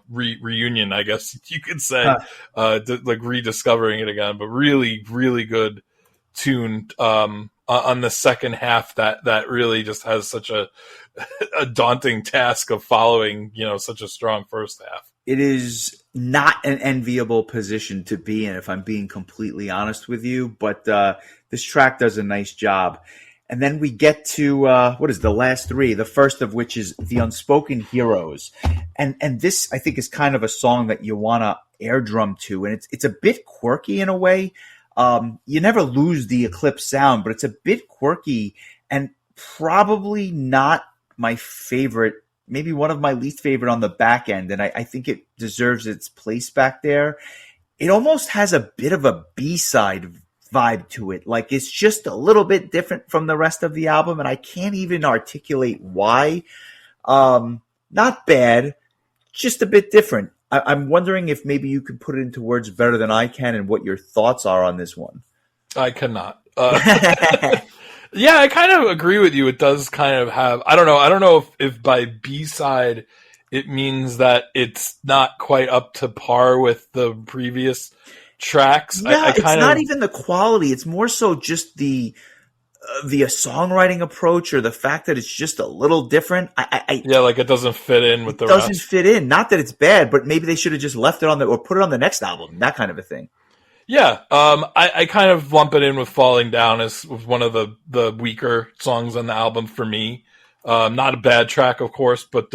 [SPEAKER 2] reunion, I guess you could say, like rediscovering it again. But really, really good tune on the second half that really just has such a daunting task of following, such a strong first half.
[SPEAKER 1] It is not an enviable position to be in, if I'm being completely honest with you, but this track does a nice job. And then we get to, the last three, the first of which is The Unspoken Heroes. And this, I think, is kind of a song that you want to air drum to. And it's a bit quirky in a way. You never lose the Eclipse sound, but it's a bit quirky and probably not my favorite, maybe one of my least favorite on the back end. And I think it deserves its place back there. It almost has a bit of a B-side vibe to it. Like, it's just a little bit different from the rest of the album, and I can't even articulate why. Not bad, just a bit different. I'm wondering if maybe you could put it into words better than I can, and what your thoughts are on this one.
[SPEAKER 2] I cannot. Yeah, I kind of agree with you. It does kind of have, I don't know if by B-side it means that it's not quite up to par with the previous tracks.
[SPEAKER 1] Yeah, it's not even the quality. It's more so just the songwriting approach, or the fact that it's just a little different.
[SPEAKER 2] Like it doesn't fit in with the rest.
[SPEAKER 1] It doesn't fit in. Not that it's bad, but maybe they should have just left it on or put it on the next album. That kind of a thing. Yeah.
[SPEAKER 2] I kind of lump it in with Falling Down as one of the weaker songs on the album for me. Not a bad track, of course, but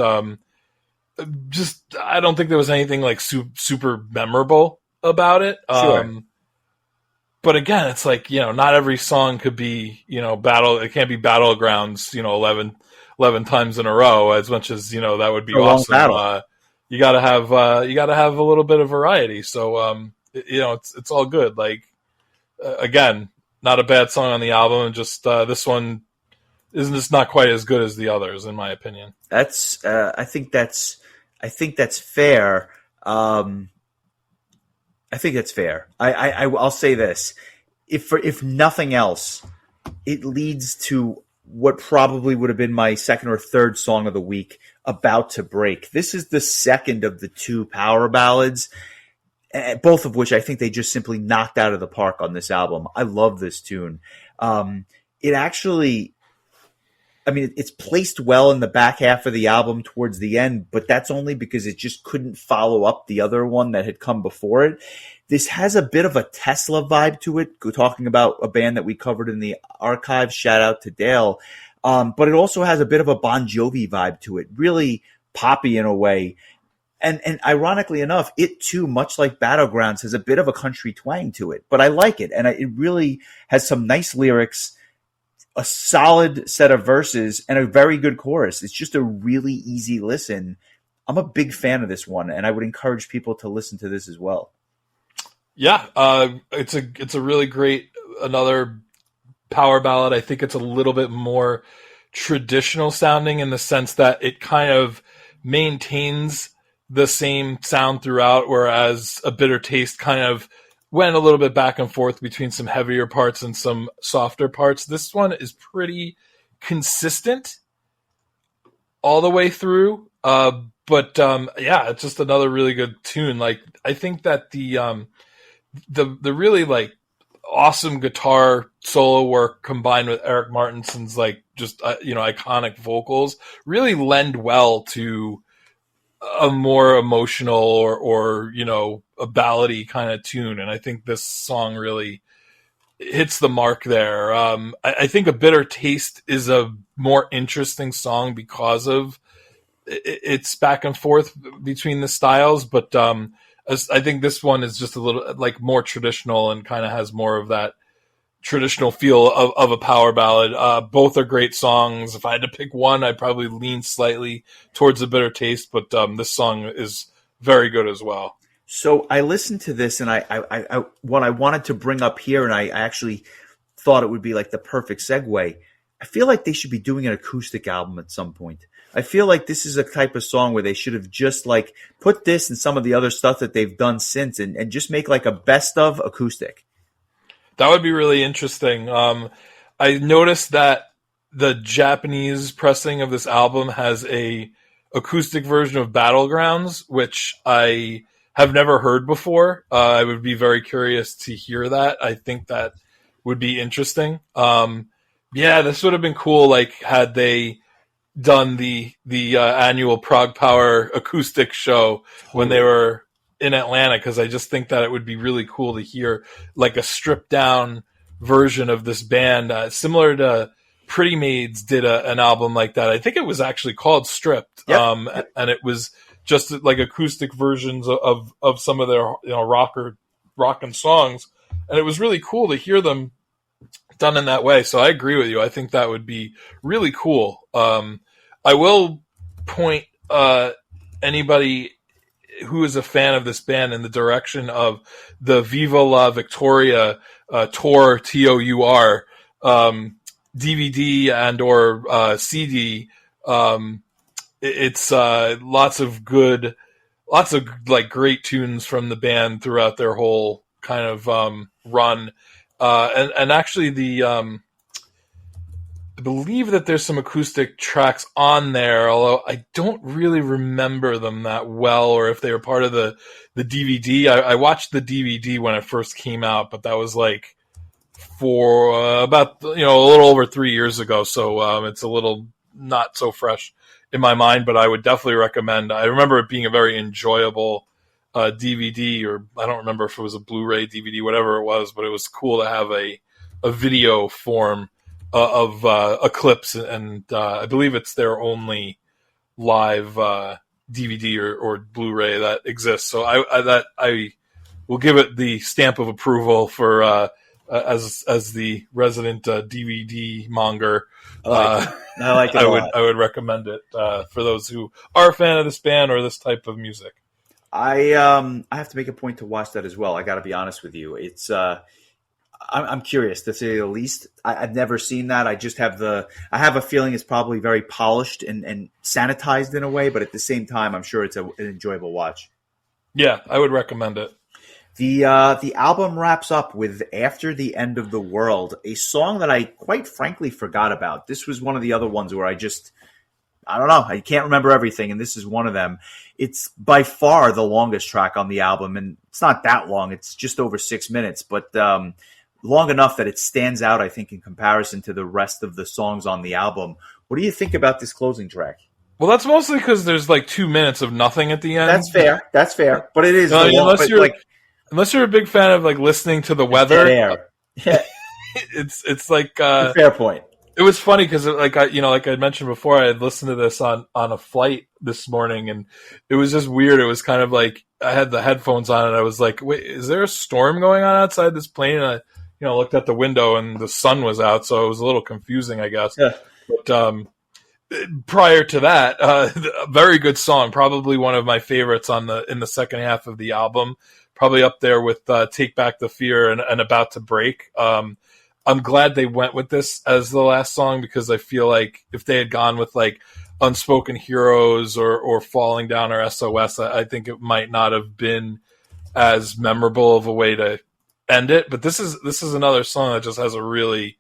[SPEAKER 2] just I don't think there was anything like super memorable about it.
[SPEAKER 1] Sure.
[SPEAKER 2] But again, it's like, not every song could be, battle. It can't be Battlegrounds, 11 times in a row, as much as, that would be awesome. You gotta have a little bit of variety. So, it's all good. Like, again, not a bad song on the album. And just, this one isn't just not quite as good as the others, in my opinion.
[SPEAKER 1] I think that's fair. I think that's fair. I'll say this. If nothing else, it leads to what probably would have been my second or third song of the week, About to Break. This is the second of the two power ballads, both of which I think they just simply knocked out of the park on this album. I love this tune. It actually, it's placed well in the back half of the album towards the end, but that's only because it just couldn't follow up the other one that had come before it. This has a bit of a Tesla vibe to it, talking about a band that we covered in the archives. Shout out to Dale. But it also has a bit of a Bon Jovi vibe to it, really poppy in a way. And ironically enough, it too, much like Battlegrounds, has a bit of a country twang to it, but I like it. And it really has some nice lyrics, a solid set of verses, and a very good chorus. It's just a really easy listen. I'm a big fan of this one, and I would encourage people to listen to this as well.
[SPEAKER 2] Yeah, it's a really great, another power ballad. I think it's a little bit more traditional sounding in the sense that it kind of maintains the same sound throughout, whereas A Bitter Taste kind of went a little bit back and forth between some heavier parts and some softer parts. This one is pretty consistent all the way through. But yeah, it's just another really good tune. Like, I think that the really like awesome guitar solo work combined with Eric Martinson's like just iconic vocals really lend well to a more emotional or a ballady kind of tune. And I think this song really hits the mark there. I think A Bitter Taste is a more interesting song because of it's back and forth between the styles, but I think this one is just a little like more traditional and kind of has more of that traditional feel of a power ballad. Both are great songs. If I had to pick one, I'd probably lean slightly towards A Bitter Taste, but this song is very good as well.
[SPEAKER 1] So I listened to this, and I what I wanted to bring up here, and I actually thought it would be like the perfect segue. I feel like they should be doing an acoustic album at some point. I feel like this is a type of song where they should have just like put this and some of the other stuff that they've done since and just make like a best of acoustic.
[SPEAKER 2] That would be really interesting. I noticed that the Japanese pressing of this album has a acoustic version of Battlegrounds, which I have never heard before. I would be very curious to hear that. I think that would be interesting. Yeah, this would have been cool. Like, had they done the annual Prague Power acoustic show when they were in Atlanta, because I just think that it would be really cool to hear like a stripped down version of this band, similar to Pretty Maids did an album like that. I think it was actually called Stripped. Yep. And it was just like acoustic versions of some of their rockin' songs, and it was really cool to hear them done in that way. So I agree with you. I think that would be really cool. I will point anybody who is a fan of this band in the direction of the Viva La Victoria tour, TOUR, DVD and or CD. It's lots of like great tunes from the band throughout their whole kind of run. And actually I believe that there's some acoustic tracks on there, although I don't really remember them that well, or if they were part of the DVD. I watched the DVD when it first came out, but that was like for about a little over 3 years ago, so it's a little not so fresh in my mind. But I would definitely recommend. I remember it being a very enjoyable DVD, or I don't remember if it was a Blu-ray DVD, whatever it was, but it was cool to have a video form of Eclipse, and I believe it's their only live DVD or Blu-ray that exists. So I will give it the stamp of approval for as the resident DVD monger.
[SPEAKER 1] I like it.
[SPEAKER 2] I would recommend it for those who are a fan of this band or this type of music.
[SPEAKER 1] I have to make a point to watch that as well. I got to be honest with you. It's I'm curious, to say the least. I've never seen that. I have a feeling it's probably very polished and sanitized in a way, but at the same time, I'm sure it's an enjoyable watch.
[SPEAKER 2] Yeah, I would recommend it.
[SPEAKER 1] The album wraps up with After the End of the World, a song that I quite frankly forgot about. This was one of the other ones where I don't know, I can't remember everything, and this is one of them. It's by far the longest track on the album, and it's not that long. It's just over 6 minutes, but long enough that it stands out, I think, in comparison to the rest of the songs on the album. What do you think about this closing track?
[SPEAKER 2] Well, that's mostly because there's like 2 minutes of nothing at the end.
[SPEAKER 1] That's fair. But it is
[SPEAKER 2] unless you're a big fan of like listening to the weather.
[SPEAKER 1] Yeah.
[SPEAKER 2] it's like
[SPEAKER 1] fair point.
[SPEAKER 2] It was funny because like I mentioned before, I had listened to this on a flight this morning, and it was just weird. It was kind of like I had the headphones on, and I was like, "Wait, is there a storm going on outside this plane?" And I looked at the window, and the sun was out, so it was a little confusing, I guess. Yeah. But prior to that, a very good song, probably one of my favorites in the second half of the album, probably up there with "Take Back the Fear" and "About to Break." I'm glad they went with this as the last song, because I feel like if they had gone with like Unspoken Heroes or Falling Down or SOS, I think it might not have been as memorable of a way to end it. But this is another song that just has a really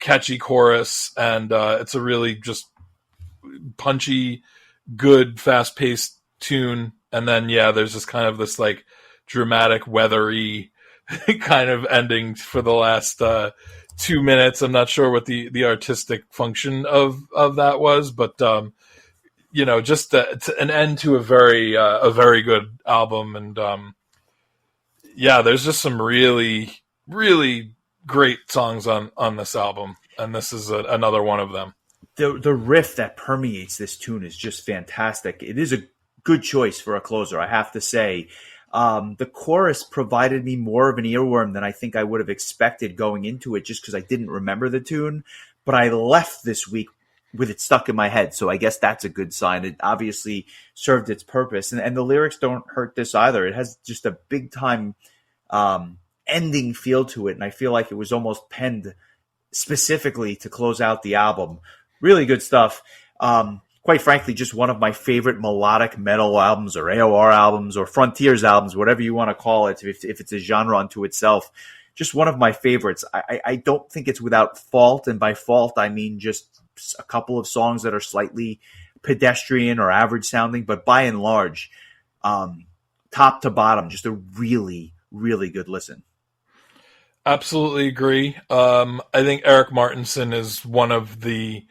[SPEAKER 2] catchy chorus, and it's a really just punchy, good, fast-paced tune. And then, there's just kind of this like dramatic, weathery kind of ending for the last 2 minutes. I'm not sure what the artistic function of that was, but just an end to a very good album. And there's just some really, really great songs on this album, and this is another one of them.
[SPEAKER 1] The riff that permeates this tune is just fantastic. It is a good choice for a closer, I have to say. The chorus provided me more of an earworm than I think I would have expected going into it, just because I didn't remember the tune. But I left this week with it stuck in my head, so I guess that's a good sign. It obviously served its purpose, and the lyrics don't hurt this either. It has just a big time ending feel to it, and I feel like it was almost penned specifically to close out the album. Really good stuff. Quite frankly, just one of my favorite melodic metal albums, or AOR albums, or Frontiers albums, whatever you want to call it, if it's a genre unto itself. Just one of my favorites. I don't think it's without fault, and by fault I mean just a couple of songs that are slightly pedestrian or average sounding, but by and large, top to bottom, just a really, really good listen.
[SPEAKER 2] Absolutely agree. I think Eric Martinson is one of the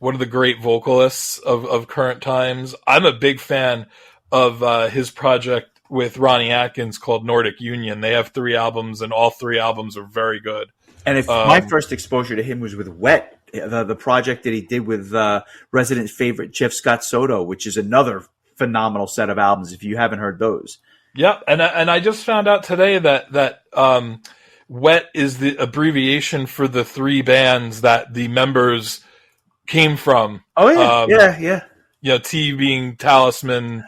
[SPEAKER 2] great vocalists of current times. I'm a big fan of his project with Ronnie Atkins called Nordic Union. They have 3 albums, and all 3 albums are very good.
[SPEAKER 1] And if my first exposure to him was with Wet, the project that he did with resident favorite Jeff Scott Soto, which is another phenomenal set of albums if you haven't heard those.
[SPEAKER 2] Yep, and I just found out today that Wet is the abbreviation for the 3 bands that the members came from.
[SPEAKER 1] Oh yeah.
[SPEAKER 2] T being Talisman,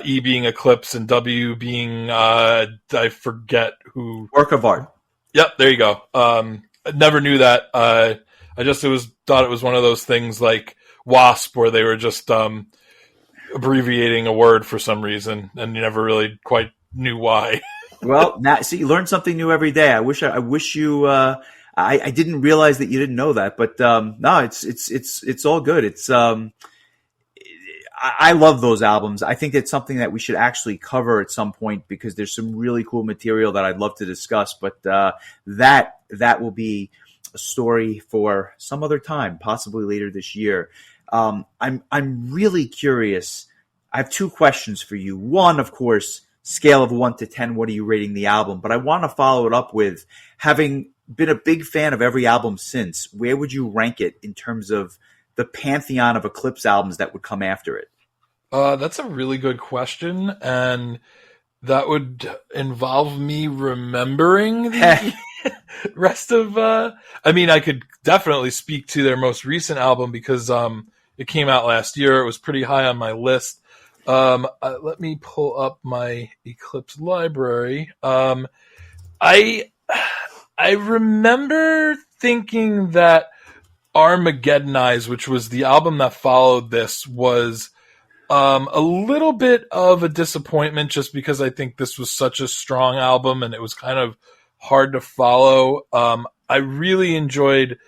[SPEAKER 2] E being Eclipse, and W being I forget who.
[SPEAKER 1] Work of Art.
[SPEAKER 2] Yep, there you go. I never knew that. I just thought it was one of those things like WASP, where they were just abbreviating a word for some reason, and you never really quite knew why.
[SPEAKER 1] Well, now see, you learn something new every day. I wish you. I didn't realize that you didn't know that, but no, it's all good. It's I love those albums. I think it's something that we should actually cover at some point, because there's some really cool material that I'd love to discuss. But that will be a story for some other time, possibly later this year. I'm really curious. I have 2 questions for you. One, of course, scale of 1 to 10, what are you rating the album? But I want to follow it up with, having been a big fan of every album since, where would you rank it in terms of the pantheon of Eclipse albums that would come after it?
[SPEAKER 2] That's a really good question, and that would involve me remembering the rest of. I could definitely speak to their most recent album, because it came out last year. It was pretty high on my list. Let me pull up my Eclipse library. I remember thinking that Armageddonize, which was the album that followed this, was a little bit of a disappointment, just because I think this was such a strong album and it was kind of hard to follow. I really enjoyed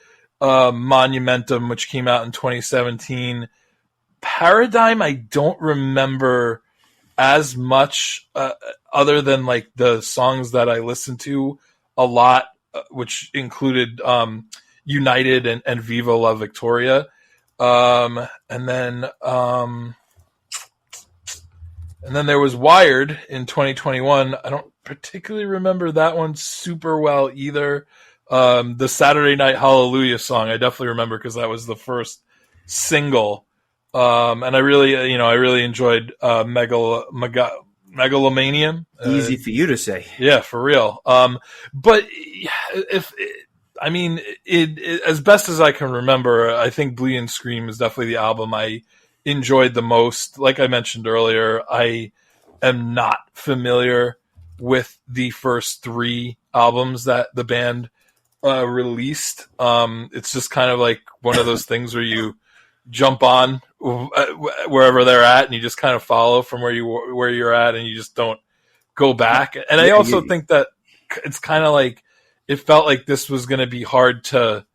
[SPEAKER 2] Monumentum, which came out in 2017. Paradigm, I don't remember as much, other than like the songs that I listened to a lot, which included United and Viva La Victoria. And then there was Wired in 2021. I don't particularly remember that one super well either. The Saturday Night Hallelujah song I definitely remember, because that was the first single. And I really enjoyed Megalomanium.
[SPEAKER 1] Easy for you to say.
[SPEAKER 2] Yeah, for real. But as best as I can remember, I think Bleed and Scream is definitely the album I enjoyed the most. Like I mentioned earlier, I am not familiar with the first 3 albums that the band released. It's just kind of like one of those things where you jump on wherever they're at, and you just kind of follow from where you're at, and you just don't go back. And I also think that it's kind of like, it felt like this was going to be hard to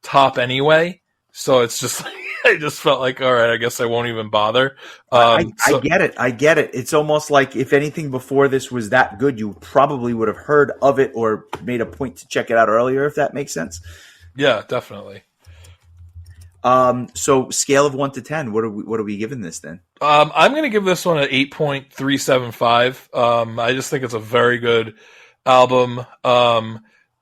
[SPEAKER 2] top anyway. So it's just like, I just felt like, all right, I guess I won't even bother.
[SPEAKER 1] I get it. I get it. It's almost like if anything before this was that good, you probably would have heard of it or made a point to check it out earlier, if that makes sense.
[SPEAKER 2] Yeah, definitely.
[SPEAKER 1] So scale of 1 to 10, what are we giving this then?
[SPEAKER 2] I'm going to give this one an 8.375. I just think it's a very good album.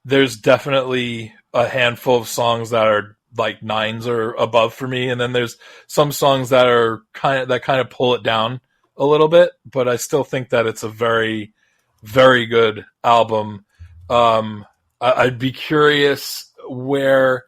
[SPEAKER 2] There's definitely a handful of songs that are like 9s or above for me, and then there's some songs that are kind of pull it down a little bit, but I still think that it's a very, very good album. I'd be curious where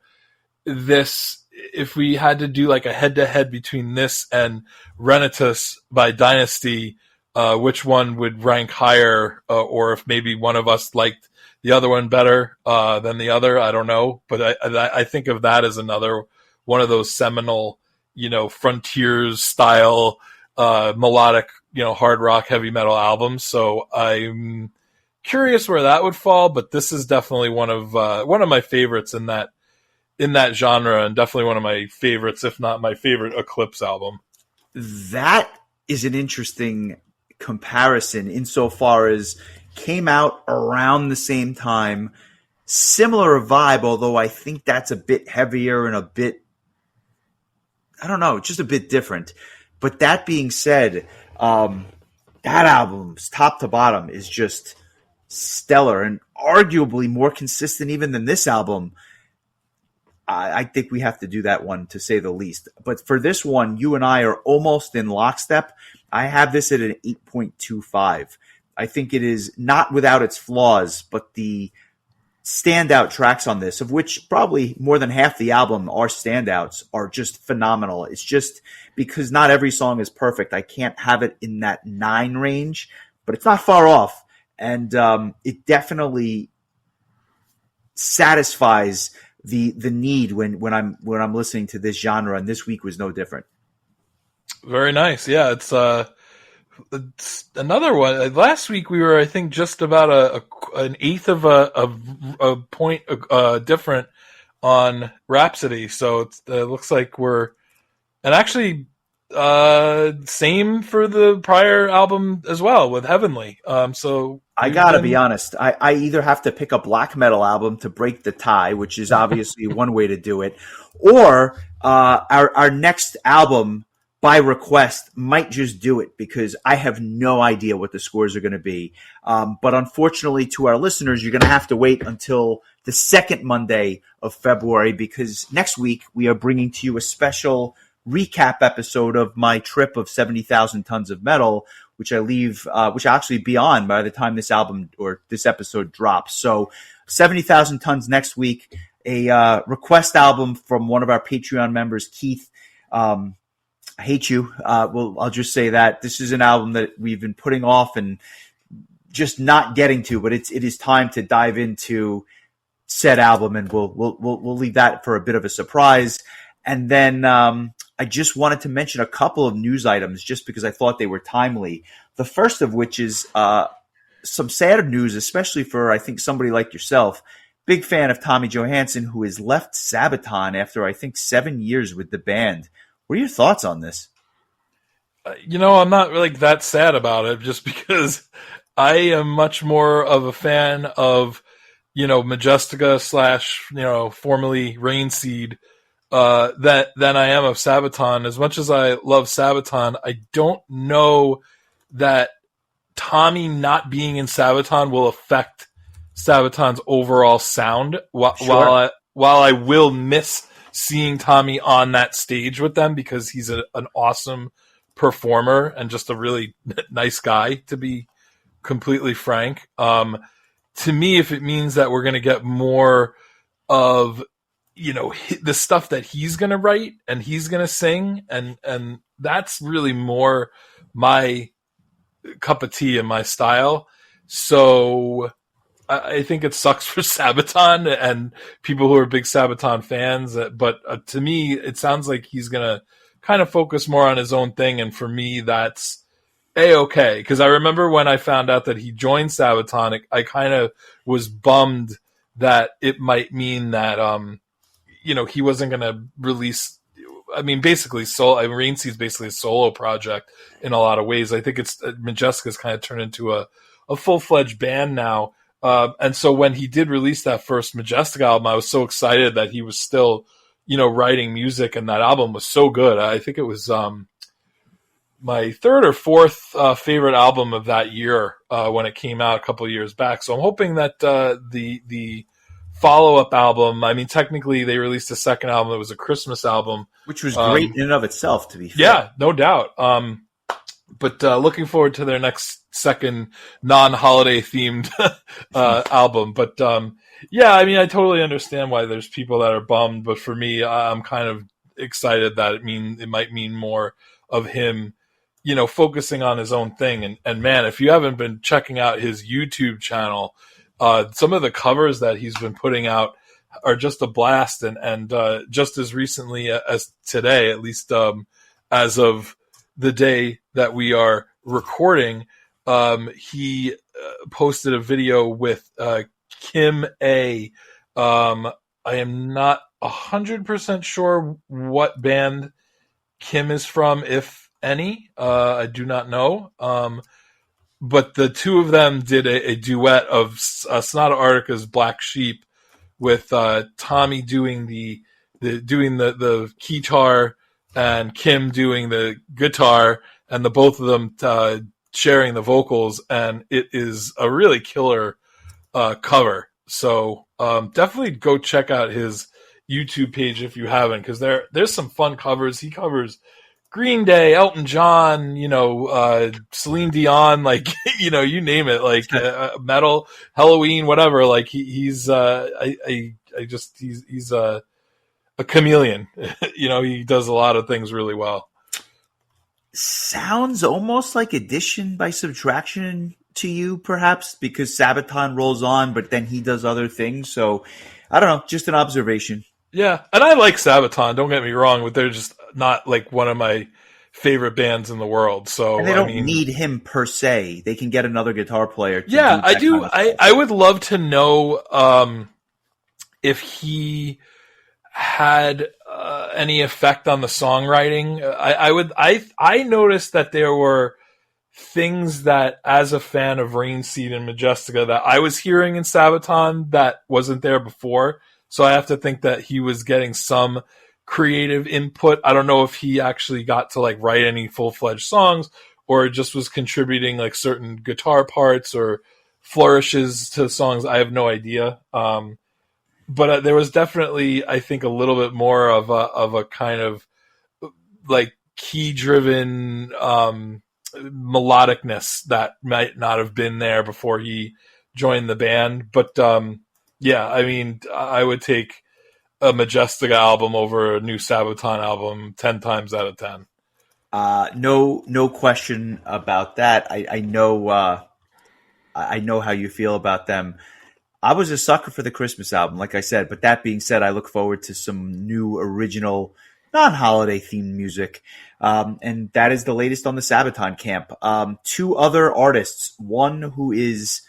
[SPEAKER 2] this, if we had to do like a head-to-head between this and Renatus by Dynasty, which one would rank higher, or if maybe one of us liked the other one better than the other. I don't know, but I think of that as another one of those seminal, frontiers style melodic, hard rock, heavy metal albums. So I'm curious where that would fall, but this is definitely one of my favorites in that genre, and definitely one of my favorites, if not my favorite Eclipse album.
[SPEAKER 1] That is an interesting comparison insofar as came out around the same time, similar vibe, although I think that's a bit heavier and a bit, I don't know, just a bit different. But that being said, that album's top to bottom is just stellar and arguably more consistent even than this album. I think we have to do that one, to say the least. But for this one, you and I are almost in lockstep. I have this at an 8.25. I think it is not without its flaws, but the standout tracks on this, of which probably more than half the album are standouts, are just phenomenal. It's just because not every song is perfect. I can't have it in that 9 range, but it's not far off. And it definitely satisfies the need when I'm listening to this genre, and this week was no different.
[SPEAKER 2] Very nice. Yeah, it's another one. Last week we were, I think, just about an eighth of a point different on Rhapsody. So it looks like we're, and actually same for the prior album as well with Heavenly. So
[SPEAKER 1] I gotta be honest. I either have to pick a black metal album to break the tie, which is obviously one way to do it, or our next album by request might just do it, because I have no idea what the scores are going to be. But unfortunately, to our listeners, you're going to have to wait until the second Monday of February, because next week we are bringing to you a special recap episode of my trip of 70,000 tons of metal, which I leave, which will actually be on by the time this album or this episode drops. So 70,000 tons next week, a request album from one of our Patreon members, Keith. I hate you. I'll just say that this is an album that we've been putting off and just not getting to, but it is time to dive into said album, and we'll leave that for a bit of a surprise. And then I just wanted to mention a couple of news items just because I thought they were timely. The first of which is some sad news, especially for, I think, somebody like yourself. Big fan of Tommy Johansson, who has left Sabaton after, I think, 7 years with the band. What are your thoughts on this?
[SPEAKER 2] I'm not really that sad about it, just because I am much more of a fan of, Majestica / formerly Rainseed, than I am of Sabaton. As much as I love Sabaton, I don't know that Tommy not being in Sabaton will affect Sabaton's overall sound. While I will miss seeing Tommy on that stage with them, because he's an awesome performer and just a really nice guy, to be completely frank. To me, if it means that we're going to get more of, the stuff that he's going to write and he's going to sing, and that's really more my cup of tea and my style. So I think it sucks for Sabaton and people who are big Sabaton fans, but to me, it sounds like he's going to kind of focus more on his own thing, and for me, that's A-okay. Because I remember when I found out that he joined Sabaton, I kind of was bummed that it might mean that, he wasn't going to release. I mean, basically, Rainseed is basically a solo project in a lot of ways. I think it's Majestica's kind of turned into a full-fledged band now. And so when he did release that first Majestic album, I was so excited that he was still, writing music, and that album was so good. I think it was my third or fourth favorite album of that year when it came out a couple of years back. So I'm hoping that the follow-up album, I mean, technically they released a second album that was a Christmas album.
[SPEAKER 1] Which was great in and of itself, to be fair.
[SPEAKER 2] Yeah, no doubt. But looking forward to their next second non-holiday themed album. But yeah, I mean, I totally understand why there's people that are bummed. But for me, I'm kind of excited that it might mean more of him, focusing on his own thing. And man, if you haven't been checking out his YouTube channel, some of the covers that he's been putting out are just a blast. And just as recently as today, at least as of the day that we are recording, he posted a video with Kim A. I am not 100% sure what band Kim is from, if any. I do not know. But the two of them did a duet of Sonata Arctica's Black Sheep, with Tommy doing the keytar and Kim doing the guitar, and the both of them sharing the vocals, and it is a really killer cover. So definitely go check out his YouTube page if you haven't, because there's some fun covers. He covers Green Day, Elton John, Celine Dion, like, you name it, like metal, Halloween, whatever. Like he's a chameleon. He does a lot of things really well.
[SPEAKER 1] Sounds almost like addition by subtraction to you, perhaps, because Sabaton rolls on, but then he does other things. So I don't know, just an observation.
[SPEAKER 2] Yeah, and I like Sabaton, don't get me wrong, but they're just not like one of my favorite bands in the world. So
[SPEAKER 1] and they don't need him per se. They can get another guitar player.
[SPEAKER 2] Yeah, I do. I would love to know if he had any effect on the songwriting. I noticed that there were things that, as a fan of Rainseed and Majestica, that I was hearing in Sabaton that wasn't there before. So I have to think that he was getting some creative input. I don't know if he actually got to like write any full-fledged songs, or just was contributing like certain guitar parts or flourishes to songs. I have no idea. But there was definitely, I think, a little bit more of a kind of like key-driven melodicness that might not have been there before he joined the band. But yeah, I mean, I would take a Majestica album over a new Sabaton album 10 times out of 10.
[SPEAKER 1] No question about that. I know how you feel about them. I was a sucker for the Christmas album, like I said. But that being said, I look forward to some new original non-holiday themed music. And that is the latest on the Sabaton camp. Two other artists, one who is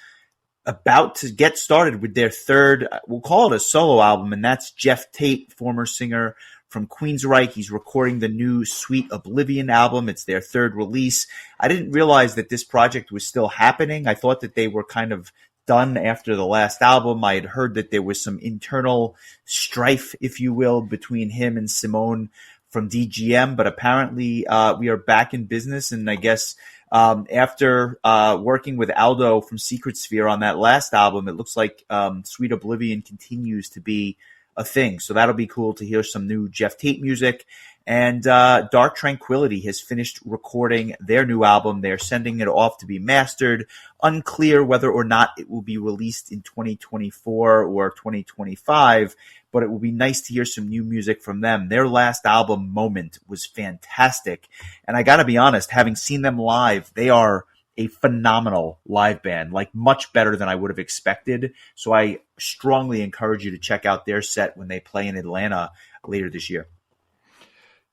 [SPEAKER 1] about to get started with their third, we'll call it a solo album, and that's Jeff Tate, former singer from Queensryche. He's recording the new Sweet Oblivion album. It's their third release. I didn't realize that this project was still happening. I thought that they were kind of done after the last album. I had heard that there was some internal strife, if you will, between him and Simone from DGM, but apparently we are back in business, and I guess after working with Aldo from Secret Sphere on that last album, it looks like Sweet Oblivion continues to be a thing. So that'll be cool to hear some new Jeff Tate music. And Dark Tranquillity has finished recording their new album. They're sending it off to be mastered. Unclear whether or not it will be released in 2024 or 2025, but it will be nice to hear some new music from them. Their last album, Moment, was fantastic. And I got to be honest, having seen them live, they are a phenomenal live band, like much better than I would have expected. So I strongly encourage you to check out their set when they play in Atlanta later this year.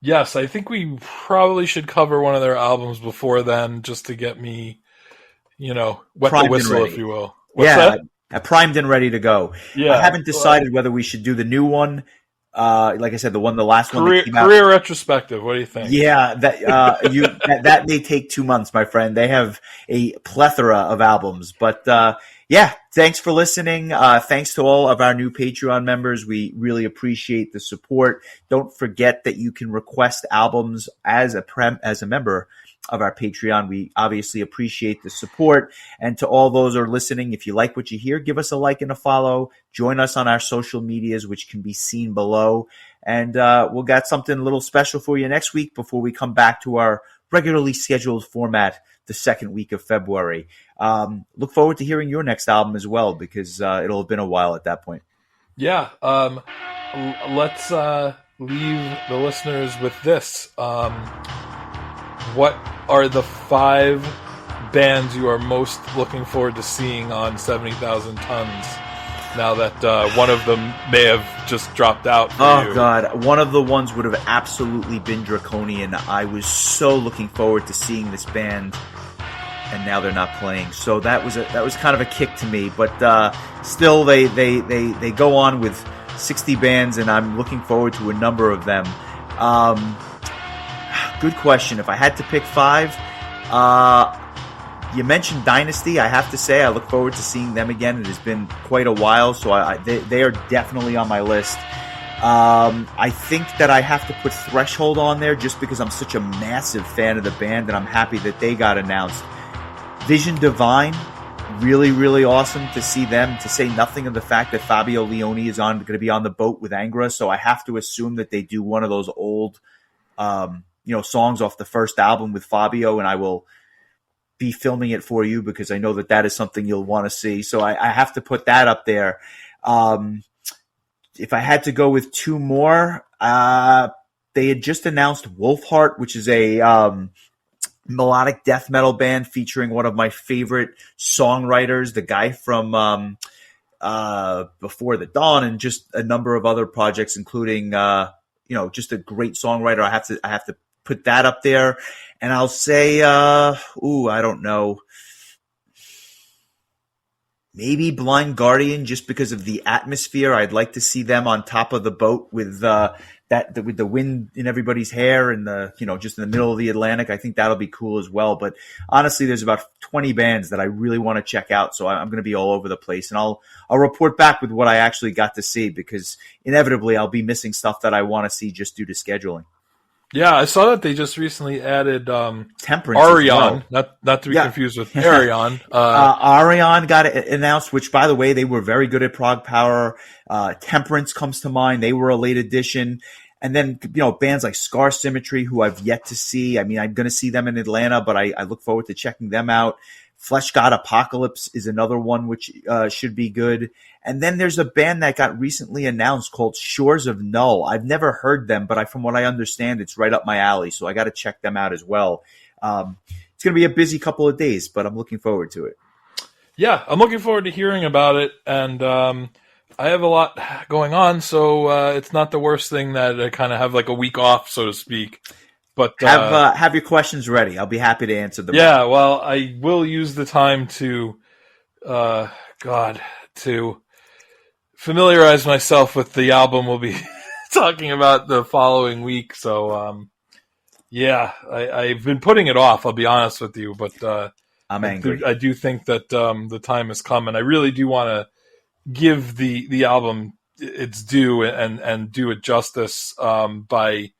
[SPEAKER 2] Yes, I think we probably should cover one of their albums before then, just to get me, wet
[SPEAKER 1] Primed
[SPEAKER 2] the whistle, if you will.
[SPEAKER 1] What's that? Primed and ready to go.
[SPEAKER 2] Yeah,
[SPEAKER 1] I haven't decided whether we should do the new one Like I said, the last one that came out.
[SPEAKER 2] Career retrospective. What do you think?
[SPEAKER 1] Yeah, that may take 2 months, my friend. They have a plethora of albums, but yeah, thanks for listening. Thanks to all of our new Patreon members. We really appreciate the support. Don't forget that you can request albums as a member of our Patreon. We obviously appreciate the support. And to all those who are listening, if you like what you hear, give us a like and a follow. Join us on our social medias, which can be seen below. And we'll got something a little special for you next week before we come back to our regularly scheduled format the second week of February. Look forward to hearing your next album as well, because it'll have been a while at that point.
[SPEAKER 2] Yeah. Let's leave the listeners with this. What are the 5 bands you are most looking forward to seeing on 70,000 Tons now that one of them may have just dropped out for you?
[SPEAKER 1] Oh, God. One of the ones would have absolutely been Draconian. I was so looking forward to seeing this band, and now they're not playing. So that was kind of a kick to me. But still, they go on with 60 bands, and I'm looking forward to a number of them. Good question. If I had to pick 5, you mentioned Dynasty. I have to say I look forward to seeing them again. It has been quite a while, so they are definitely on my list. I think that I have to put Threshold on there just because I'm such a massive fan of the band, and I'm happy that they got announced. Vision Divine, really, really awesome to see them, to say nothing of the fact that Fabio Leone is going to be on the boat with Angra, so I have to assume that they do one of those old songs off the first album with Fabio, and I will be filming it for you because I know that is something you'll want to see. So I have to put that up there. If I had to go with 2 more, they had just announced Wolfheart, which is a melodic death metal band featuring one of my favorite songwriters, the guy from Before the Dawn, and just a number of other projects, including just a great songwriter. I have to put that up there. And I'll say, I don't know, maybe Blind Guardian, just because of the atmosphere. I'd like to see them on top of the boat with with the wind in everybody's hair and just in the middle of the Atlantic. I think that'll be cool as well. But honestly, there's about 20 bands that I really want to check out, so I'm going to be all over the place, and I'll report back with what I actually got to see, because inevitably I'll be missing stuff that I want to see just due to scheduling.
[SPEAKER 2] Yeah, I saw that they just recently added
[SPEAKER 1] Temperance.
[SPEAKER 2] Arion, not to be confused with Arion.
[SPEAKER 1] Arion got announced, which, by the way, they were very good at prog power. Temperance comes to mind; they were a late addition. And then bands like Scar Symmetry, who I've yet to see. I mean, I'm going to see them in Atlanta, but I look forward to checking them out. Flesh God Apocalypse is another one which should be good. And then there's a band that got recently announced called Shores of Null. I've never heard them, but from what I understand, it's right up my alley, so I got to check them out as well. It's going to be a busy couple of days, but I'm looking forward to it.
[SPEAKER 2] Yeah, I'm looking forward to hearing about it, and I have a lot going on, so it's not the worst thing that I kind of have like a week off, so to speak. But
[SPEAKER 1] have your questions ready. I'll be happy to answer them.
[SPEAKER 2] Yeah, well, I will use the time to familiarize myself with the album we'll be talking about the following week. So, I've been putting it off, I'll be honest with you, but
[SPEAKER 1] I'm angry.
[SPEAKER 2] I do think that the time has come, and I really do want to give the album its due and do it justice by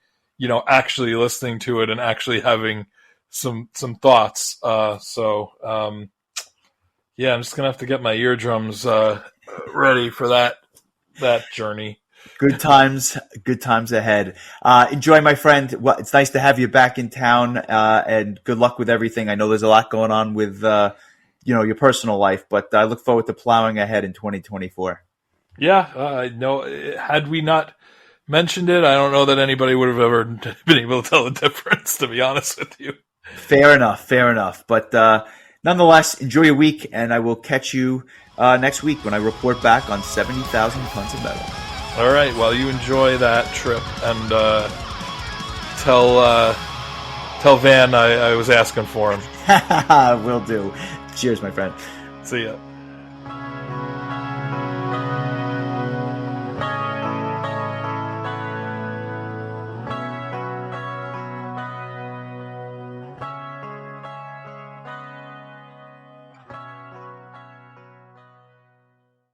[SPEAKER 2] actually listening to it and actually having some thoughts. I'm just gonna have to get my eardrums ready for that journey.
[SPEAKER 1] Good times ahead. Enjoy, my friend. Well, it's nice to have you back in town, and good luck with everything. I know there's a lot going on with your personal life, but I look forward to plowing ahead in 2024.
[SPEAKER 2] Yeah, I know. Had we not mentioned it, I don't know that anybody would have ever been able to tell the difference, to be honest with you.
[SPEAKER 1] Fair enough. But nonetheless, enjoy your week, and I will catch you next week when I report back on 70,000 Tons of Metal.
[SPEAKER 2] All right, well, you enjoy that trip, and tell Van I was asking for him.
[SPEAKER 1] Will do. Cheers, my friend.
[SPEAKER 2] See ya.